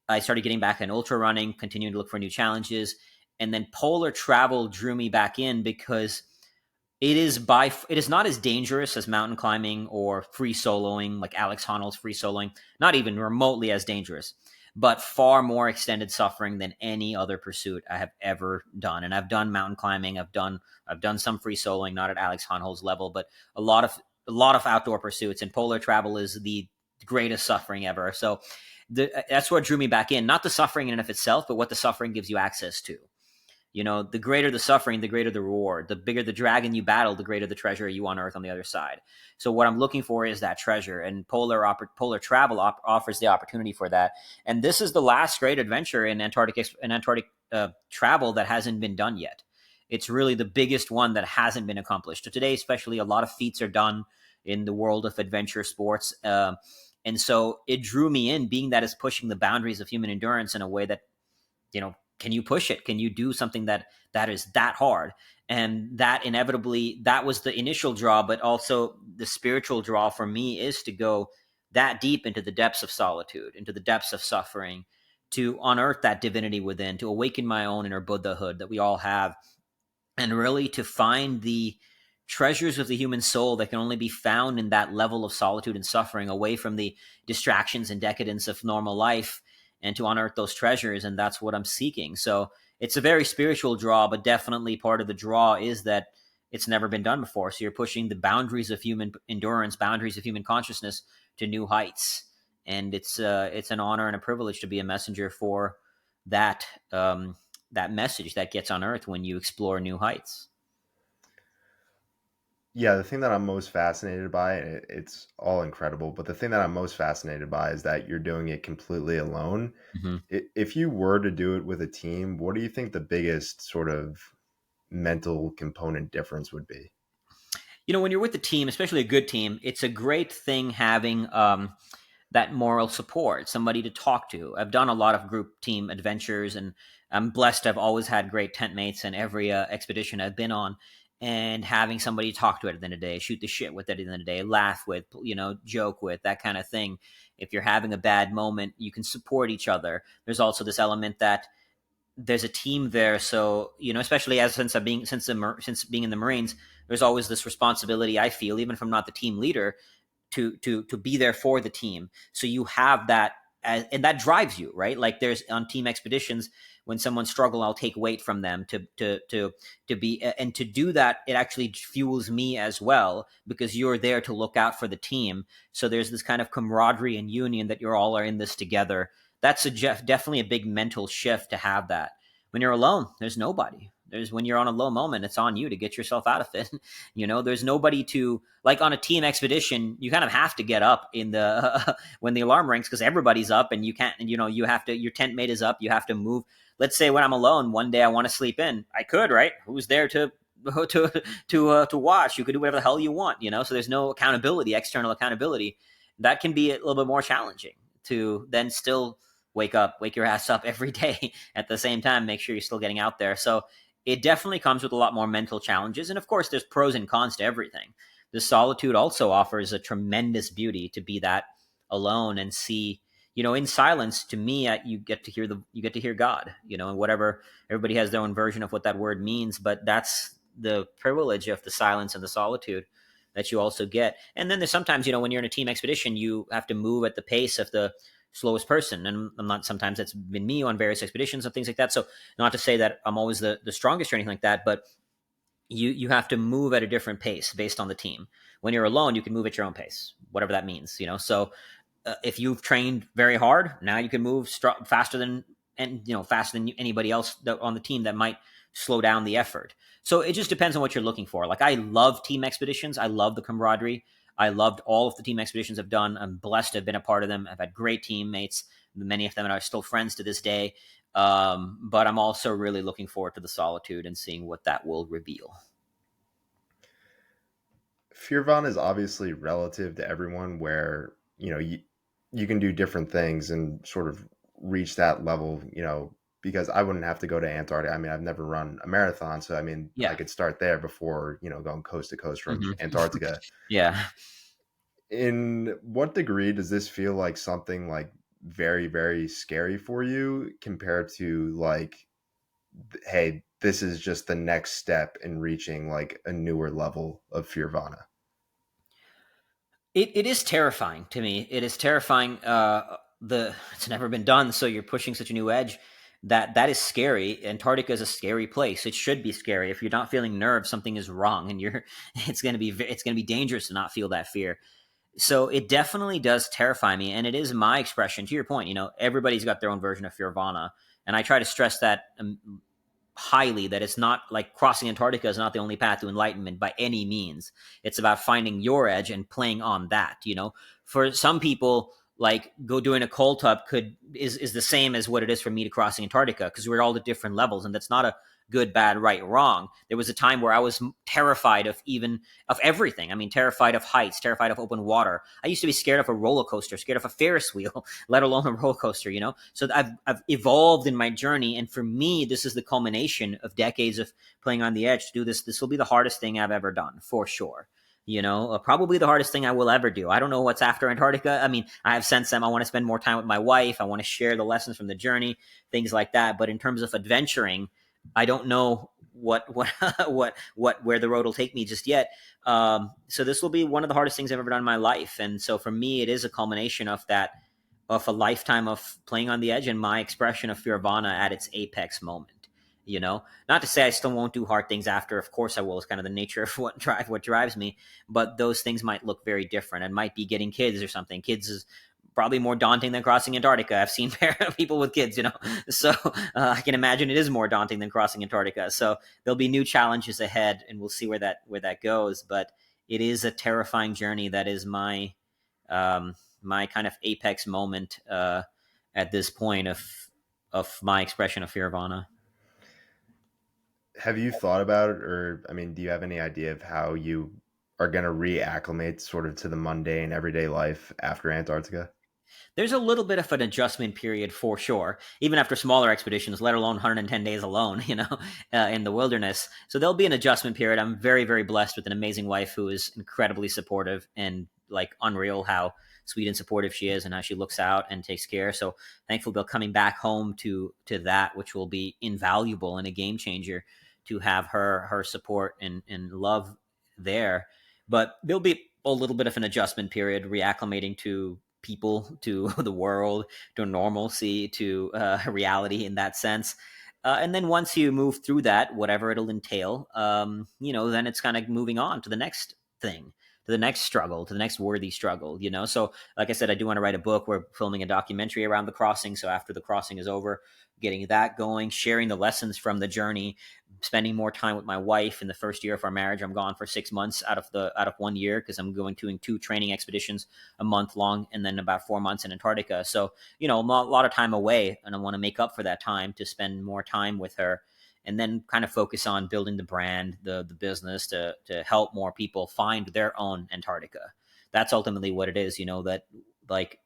I started getting back in ultra running, continuing to look for new challenges, and then polar travel drew me back in because it is not as dangerous as mountain climbing or free soloing, like Alex Honnold's free soloing, not even remotely as dangerous, but far more extended suffering than any other pursuit I have ever done. And I've done mountain climbing, I've done some free soloing, not at Alex Honnold's level, but a lot of outdoor pursuits, and polar travel is the greatest suffering ever. So that's what drew me back in, not the suffering in and of itself, but what the suffering gives you access to. The greater the suffering, the greater the reward. The bigger the dragon you battle, the greater the treasure you unearth on the other side. So what I'm looking for is that treasure, and polar travel offers the opportunity for that. And this is the last great adventure in Antarctic travel that hasn't been done yet. It's really the biggest one that hasn't been accomplished. So today, especially, a lot of feats are done in the world of adventure sports. And so it drew me in, being that is pushing the boundaries of human endurance in a way that, can you push it? Can you do something that is that hard? And that inevitably, that was the initial draw, but also the spiritual draw for me is to go that deep into the depths of solitude, into the depths of suffering, to unearth that divinity within, to awaken my own inner Buddhahood that we all have, and really to find the treasures of the human soul that can only be found in that level of solitude and suffering, away from the distractions and decadence of normal life, and to unearth those treasures. And that's what I'm seeking. So it's a very spiritual draw, but definitely part of the draw is that it's never been done before. So you're pushing the boundaries of human endurance, boundaries of human consciousness to new heights. And it's an honor and a privilege to be a messenger for that that message that gets unearthed when you explore new heights. Yeah, the thing that I'm most fascinated by, and it's all incredible, but the thing that I'm most fascinated by is that you're doing it completely alone. Mm-hmm. If you were to do it with a team, what do you think the biggest sort of mental component difference would be? When you're with the team, especially a good team, it's a great thing having that moral support, somebody to talk to. I've done a lot of group team adventures, and I'm blessed. I've always had great tent mates in every expedition I've been on. And having somebody to talk to at the end of the day, shoot the shit with at the end of the day, laugh with, joke with, that kind of thing. If you're having a bad moment, you can support each other. There's also this element that there's a team there. So, especially since being in the Marines, there's always this responsibility I feel, even if I'm not the team leader, to be there for the team. So you have that, and that drives you, right? Like, there's on team expeditions, when someone struggle, I'll take weight from them to be, and to do that, it actually fuels me as well, because you're there to look out for the team. So there's this kind of camaraderie and union that you're all are in this together. That's definitely a big mental shift to have that. When you're alone, there's nobody. When you're on a low moment, it's on you to get yourself out of it. There's nobody to, like, on a team expedition, you kind of have to get up in the when the alarm rings, because everybody's up, and you can't, you have to, your tent mate is up, you have to move. Let's say when I'm alone, one day I want to sleep in, I could, right? Who's there to to watch? You could do whatever the hell you want, So there's no accountability, external accountability. That can be a little bit more challenging, to then still wake your ass up every day at the same time, make sure you're still getting out there. So it definitely comes with a lot more mental challenges. And of course, there's pros and cons to everything. The solitude also offers a tremendous beauty, to be that alone and see, in silence. To me, you get to hear God, and whatever, everybody has their own version of what that word means, but that's the privilege of the silence and the solitude that you also get. And then there's sometimes, when you're in a team expedition, you have to move at the pace of the slowest person. And I'm not, sometimes that's been me on various expeditions and things like that. So not to say that I'm always the strongest or anything like that, but you have to move at a different pace based on the team. When you're alone, you can move at your own pace, whatever that means, So if you've trained very hard, now you can move faster than, faster than anybody else on the team that might slow down the effort. So it just depends on what you're looking for. Like, I love team expeditions. I love the camaraderie. I loved all of the team expeditions I've done. I'm blessed to have been a part of them. I've had great teammates. Many of them are still friends to this day. But I'm also really looking forward to the solitude and seeing what that will reveal. Fearvana is obviously relative to everyone, where you can do different things and sort of reach that level, because I wouldn't have to go to Antarctica. I mean, I've never run a marathon, so I mean, I Yeah. could start there before, going coast to coast from Mm-hmm. Antarctica. Yeah. In what degree does this feel like something like very, very scary for you, compared to like, hey, this is just the next step in reaching like a newer level of Fearvana? It is terrifying to me. It is terrifying. It's never been done, so you're pushing such a new edge. That is scary. Antarctica is a scary place. It should be scary. If you're not feeling nerves, something is wrong, and you're. It's gonna be dangerous to not feel that fear. So it definitely does terrify me, and it is my expression. To your point, everybody's got their own version of Fearvana, and I try to stress that highly that it's not like crossing Antarctica is not the only path to enlightenment by any means. It's about finding your edge and playing on that. For some people, like go doing a cold tub is the same as what it is for me to crossing Antarctica, because we're all at different levels, and that's not a good, bad, right, wrong. There was a time where I was terrified of everything. I mean, terrified of heights, terrified of open water. I used to be scared of a roller coaster, scared of a Ferris wheel, let alone a roller coaster. So I've evolved in my journey, and for me, this is the culmination of decades of playing on the edge. To do this, this will be the hardest thing I've ever done, for sure. Probably the hardest thing I will ever do. I don't know what's after Antarctica. I mean, I have sensed them. I want to spend more time with my wife. I want to share the lessons from the journey, things like that. But in terms of adventuring, I don't know what where the road will take me just yet. So this will be one of the hardest things I've ever done in my life, and so for me, it is a culmination of a lifetime of playing on the edge and my expression of Fearvana at its apex moment. Not to say I still won't do hard things after. Of course I will. It's kind of the nature of what drives me. But those things might look very different, and might be getting kids or something. Kids is probably more daunting than crossing Antarctica. I've seen people with kids, so I can imagine it is more daunting than crossing Antarctica. So there'll be new challenges ahead, and we'll see where that goes. But it is a terrifying journey. That is my kind of apex moment at this point of my expression of Fearvana. Have you thought about it, or I mean, do you have any idea of how you are going to reacclimate sort of to the mundane everyday life after Antarctica? There's a little bit of an adjustment period for sure, even after smaller expeditions, let alone 110 days alone, in the wilderness. So there'll be an adjustment period. I'm very, very blessed with an amazing wife who is incredibly supportive, and like unreal how sweet and supportive she is and how she looks out and takes care. So thankful about coming back home to that, which will be invaluable and a game changer to have her support and love there. But there'll be a little bit of an adjustment period, reacclimating to people, to the world, to normalcy, to reality in that sense. And then once you move through that, whatever it'll entail, then it's kind of moving on to the next thing, to the next struggle, to the next worthy struggle. So, like I said, I do want to write a book. We're filming a documentary around the crossing. So after the crossing is over, getting that going, sharing the lessons from the journey, spending more time with my wife. In the first year of our marriage, I'm gone for 6 months out of 1 year, because I'm going to 2 training expeditions, a month long, and then about 4 months in Antarctica. So a lot of time away, and I want to make up for that time to spend more time with her, and then kind of focus on building the brand, the business, to help more people find their own Antarctica. That's ultimately what it is. That, like,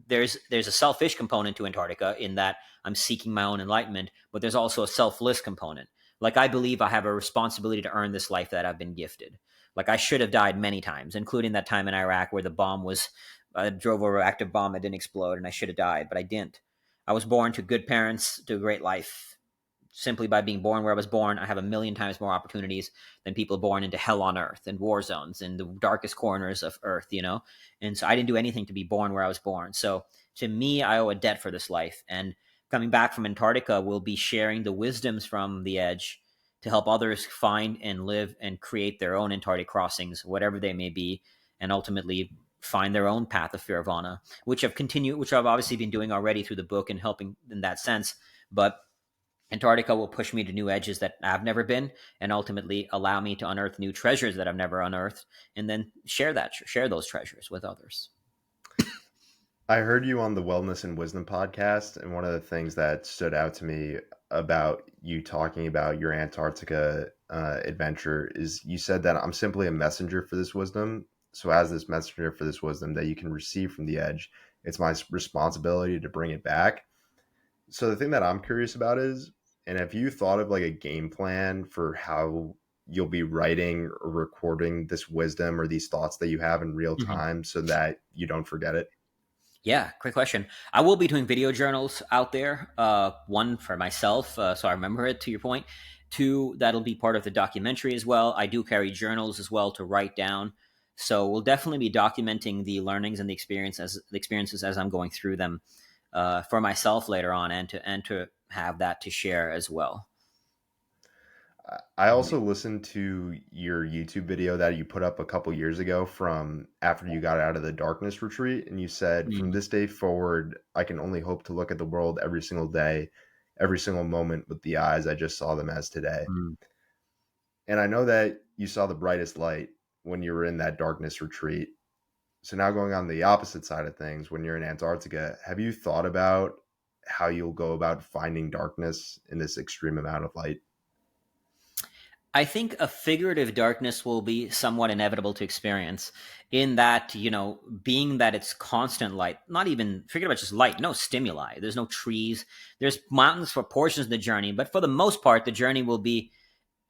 there's a selfish component to Antarctica, in that I'm seeking my own enlightenment, but there's also a selfless component. Like, I believe I have a responsibility to earn this life that I've been gifted. Like, I should have died many times, including that time in Iraq where the bomb was I drove over an active bomb that didn't explode, and I should have died, but I didn't. I was born to good parents, to a great life. Simply by being born where I was born, I have a million times more opportunities than people born into hell on earth and war zones and the darkest corners of earth. And so I didn't do anything to be born where I was born. So to me, I owe a debt for this life. And coming back from Antarctica, we'll be sharing the wisdoms from the edge to help others find and live and create their own Antarctic crossings, whatever they may be, and ultimately find their own path of Fearvana, which I've obviously been doing already through the book and helping in that sense. But Antarctica will push me to new edges that I've never been, and ultimately allow me to unearth new treasures that I've never unearthed, and then share those treasures with others. I heard you on the Wellness and Wisdom podcast, and one of the things that stood out to me about you talking about your Antarctica adventure is you said that I'm simply a messenger for this wisdom. So, as this messenger for this wisdom that you can receive from the edge, it's my responsibility to bring it back. So, the thing that I'm curious about is, and have you thought of like a game plan for how you'll be writing or recording this wisdom or these thoughts that you have in real Mm-hmm. time so that you don't forget it? Yeah, great question. I will be doing video journals out there. One for myself, so I remember it. To your point, two, that'll be part of the documentary as well. I do carry journals as well to write down. So we'll definitely be documenting the learnings and the experiences as I'm going through them, for myself later on, and to have that to share as well. I also listened to your YouTube video that you put up a couple years ago from after you got out of the darkness retreat. And you said, from Mm-hmm. this day forward, I can only hope to look at the world every single day every single moment with the eyes I just saw them as today. Mm. And I know that you saw the brightest light when you were in that darkness retreat. So now going on the opposite side of things, when you're in Antarctica, have you thought about how you'll go about finding darkness in this extreme amount of light? I think a figurative darkness will be somewhat inevitable to experience in that, being that it's constant light, not even forget about just light, no stimuli. There's no trees. There's mountains for portions of the journey, but for the most part, the journey will be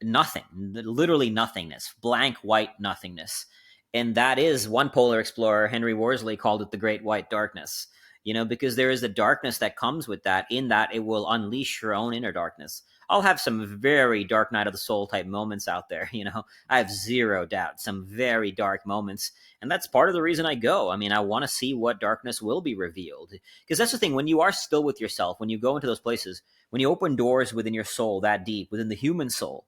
nothing, literally nothingness, blank white nothingness. And that is one polar explorer, Henry Worsley, called it the Great White Darkness, because there is a darkness that comes with that, in that it will unleash your own inner darkness. I'll have some very dark night of the soul type moments out there, I have zero doubt, some very dark moments. And that's part of the reason I go. I mean, I want to see what darkness will be revealed. Because that's the thing, when you are still with yourself, when you go into those places, when you open doors within your soul that deep, within the human soul,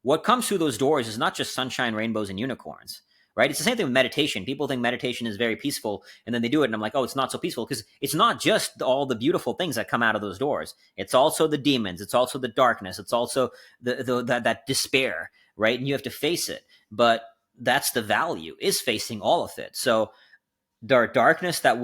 what comes through those doors is not just sunshine, rainbows, and unicorns, right? It's the same thing with meditation. People think meditation is very peaceful, and then they do it, and I'm like, oh, it's not so peaceful, because it's not just all the beautiful things that come out of those doors. It's also the demons. It's also the darkness. It's also that despair, right? And you have to face it. But that's the value, is facing all of it. So darkness that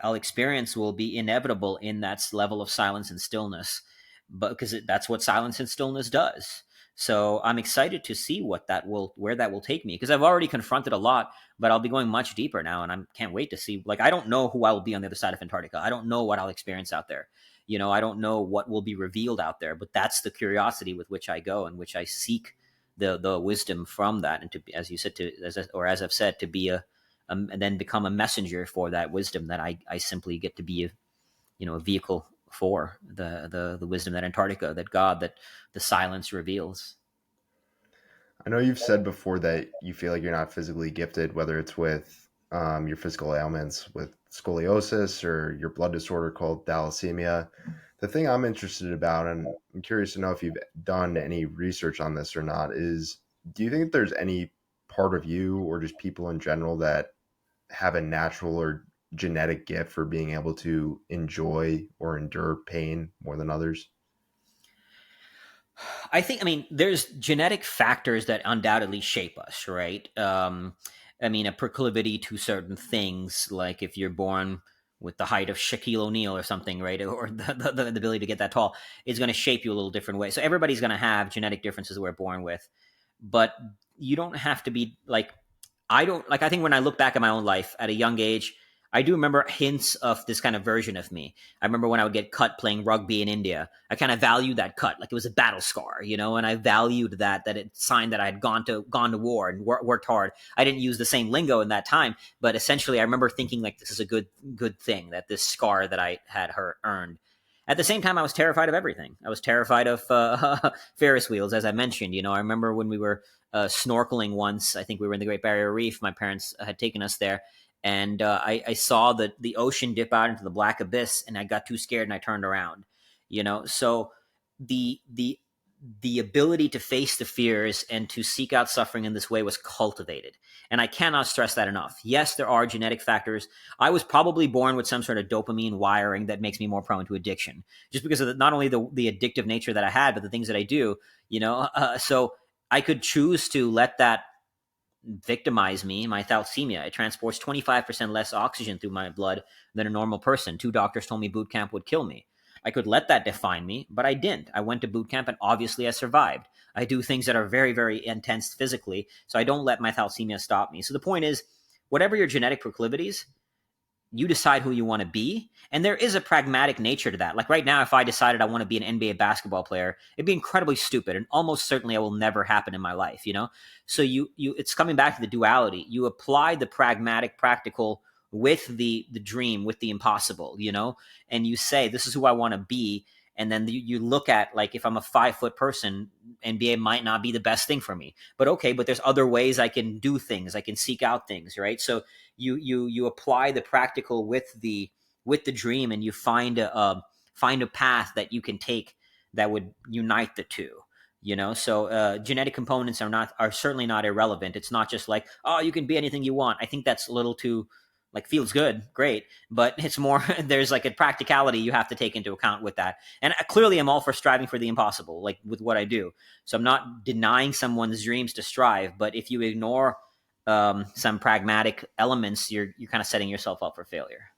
I'll experience will be inevitable in that level of silence and stillness, but because that's what silence and stillness does. So I'm excited to see where that will take me, because I've already confronted a lot, but I'll be going much deeper now, and I can't wait to see. Like, I don't know who I will be on the other side of Antarctica. I don't know what I'll experience out there. I don't know what will be revealed out there, but that's the curiosity with which I go, and which I seek the wisdom from that, and to, as you said, as I've said, to be and then become a messenger for that wisdom that I simply get to be a vehicle for the wisdom that Antarctica, that God, that the silence reveals. I know you've said before that you feel like you're not physically gifted, whether it's with your physical ailments, with scoliosis or your blood disorder called thalassemia. The thing I'm interested about, and I'm curious to know if you've done any research on this or not, is do you think there's any part of you or just people in general that have a natural or genetic gift for being able to enjoy or endure pain more than others? I mean, there's genetic factors that undoubtedly shape us, right? I mean, a proclivity to certain things, like if you're born with the height of Shaquille O'Neal or something, right? Or the ability to get that tall is going to shape you a little different way. So everybody's going to have genetic differences that we're born with, but you don't have to be like, I don't like. I think when I look back at my own life at a young age, I do remember hints of this kind of version of me. I remember when I would get cut playing rugby in India. I kind of valued that cut, like it was a battle scar, and I valued that it signed that I had gone to war and worked hard. I didn't use the same lingo in that time, but essentially, I remember thinking like this is a good thing, that this scar that I had earned. At the same time, I was terrified of everything. I was terrified of Ferris wheels, as I mentioned. I remember when we were snorkeling once. I think we were in the Great Barrier Reef. My parents had taken us there, and I saw the ocean dip out into the black abyss, and I got too scared and I turned around. So the ability to face the fears and to seek out suffering in this way was cultivated, and I cannot stress that enough. Yes, there are genetic factors. I was probably born with some sort of dopamine wiring that makes me more prone to addiction, just because of not only the addictive nature that I had, but the things that I do. So I could choose to let that victimize me. My thalassemia, it transports 25% less oxygen through my blood than a normal person. Two doctors told me boot camp would kill me. I could let that define me, but I didn't. I went to boot camp, and obviously I survived. I do things that are very, very intense physically, so I don't let my thalassemia stop me. So the point is, whatever your genetic proclivities, you decide who you want to be. And there is a pragmatic nature to that. Like right now, if I decided I want to be an NBA basketball player, it'd be incredibly stupid. And almost certainly it will never happen in my life. So it's coming back to the duality. You apply the pragmatic, practical with the dream, with the impossible, and you say, this is who I want to be. And then you look at, like, if I'm a 5 foot person, NBA might not be the best thing for me, but okay, but there's other ways I can do things. I can seek out things, right? So you apply the practical with the dream, and you find a path that you can take that would unite the two. So genetic components are certainly not irrelevant. It's not just like, oh, you can be anything you want. I think that's a little too like feels good, great, but it's more there's like a practicality you have to take into account with that. And clearly, I'm all for striving for the impossible, like with what I do. So I'm not denying someone's dreams to strive, but if you ignore some pragmatic elements, you're kind of setting yourself up for failure.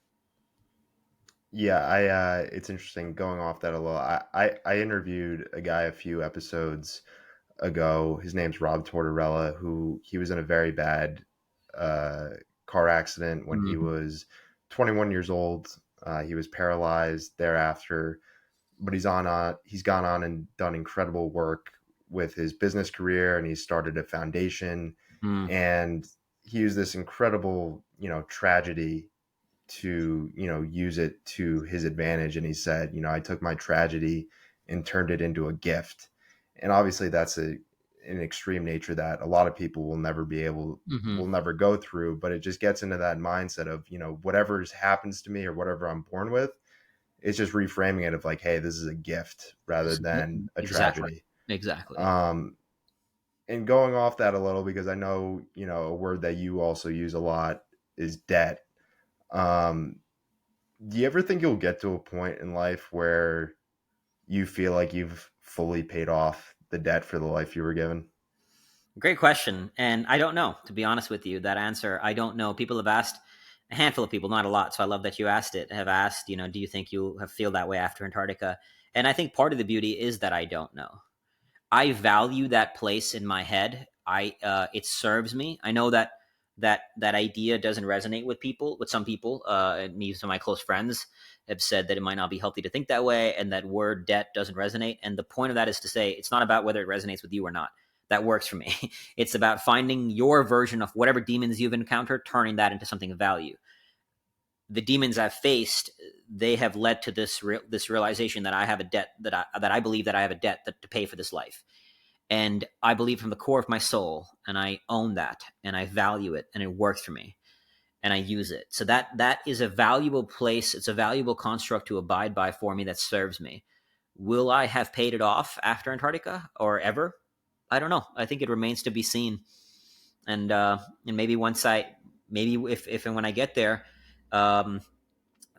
Yeah, it's interesting going off that a little. I interviewed a guy a few episodes ago. His name's Rob Tortorella, who he was in a very bad uh, car accident when he Mm, was 21 years old. He was paralyzed thereafter, but he's gone on and done incredible work with his business career, and he's started a foundation, mm, and he used this incredible, tragedy to, use it to his advantage. And he said, I took my tragedy and turned it into a gift. And obviously that's an extreme nature that a lot of people mm-hmm. will never go through, but it just gets into that mindset of, whatever happens to me or whatever I'm born with, it's just reframing it of like, hey, this is a gift rather than a Exactly, tragedy. exactly. um and going off that a little, because I know, a word that you also use a lot is debt. um do you ever think you'll get to a point in life where you feel like you've fully paid off the debt for the life you were given? Great question. And I don't know, to be honest with you, that answer, I don't know. People have asked, a handful of people, not a lot. So I love that you asked it, have asked, do you think you'll have feel that way after Antarctica? And I think part of the beauty is that I don't know. I value that place in my head. It serves me. I know that that idea doesn't resonate with people, with some people. And me, some of my close friends have said that it might not be healthy to think that way, and that word debt doesn't resonate. And the point of that is to say it's not about whether it resonates with you or not. That works for me. It's about finding your version of whatever demons you've encountered, turning that into something of value. The demons I've faced, they have led to this realization that I have a debt, that I believe that I have a debt to pay for this life, and I believe from the core of my soul, and I own that, and I value it, and it works for me, and I use it. So that is a valuable place. It's a valuable construct to abide by for me that serves me. Will I have paid it off after Antarctica or ever? I don't know. I think it remains to be seen. And maybe maybe if and when I get there, um,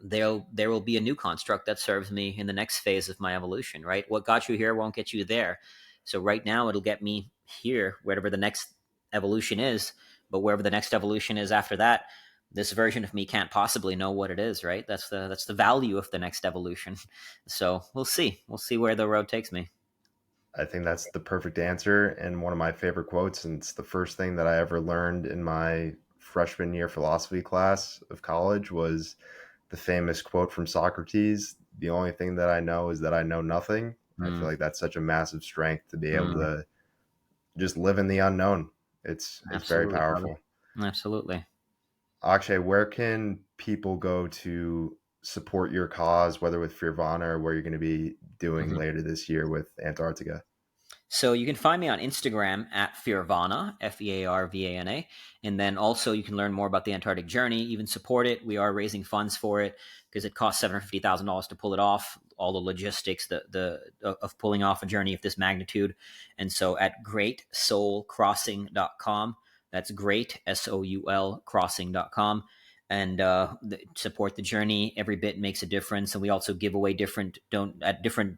there will be a new construct that serves me in the next phase of my evolution, right? What got you here won't get you there. So right now it'll get me here, whatever the next evolution is, but wherever the next evolution is after that, this version of me can't possibly know what it is, right? That's the value of the next evolution. So we'll see. We'll see where the road takes me. I think that's the perfect answer, and one of my favorite quotes, and it's the first thing that I ever learned in my freshman year philosophy class of college, was the famous quote from Socrates: "The only thing that I know is that I know nothing." I feel Mm, like that's such a massive strength to be able mm, to just live in the unknown. It's very absolutely, brother. powerful. Absolutely. Akshay, where can people go to support your cause, whether with Fearvana or where you're going to be doing Mhm. later this year with Antarctica? So you can find me on Instagram at Fearvana, Fearvana. And then also you can learn more about the Antarctic journey, even support it. We are raising funds for it because it costs $750,000 to pull it off, all the logistics the of pulling off a journey of this magnitude. And so at greatsoulcrossing.com, that's great, SOUL crossing.com. And support the journey. Every bit makes a difference. And we also give away at different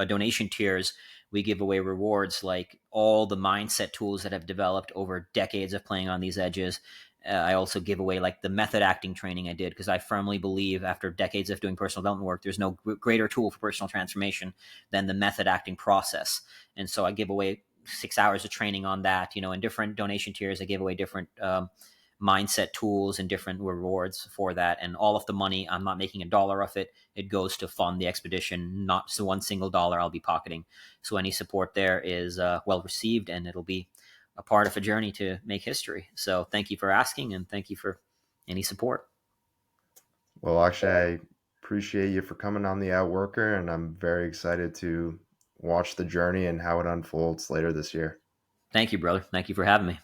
donation tiers. We give away rewards like all the mindset tools that have developed over decades of playing on these edges. I also give away like the method acting training I did because I firmly believe after decades of doing personal development work, there's no greater tool for personal transformation than the method acting process. And so I give away 6 hours of training on that. In different donation tiers, I give away different mindset tools and different rewards for that. And all of the money, I'm not making a dollar of it. It goes to fund the expedition, not just one single dollar I'll be pocketing. So any support there is well received, and it'll be a part of a journey to make history. So thank you for asking, and thank you for any support. Well, Akshay, I appreciate you for coming on the Outworker, and I'm very excited to watch the journey and how it unfolds later this year. Thank you, brother. Thank you for having me.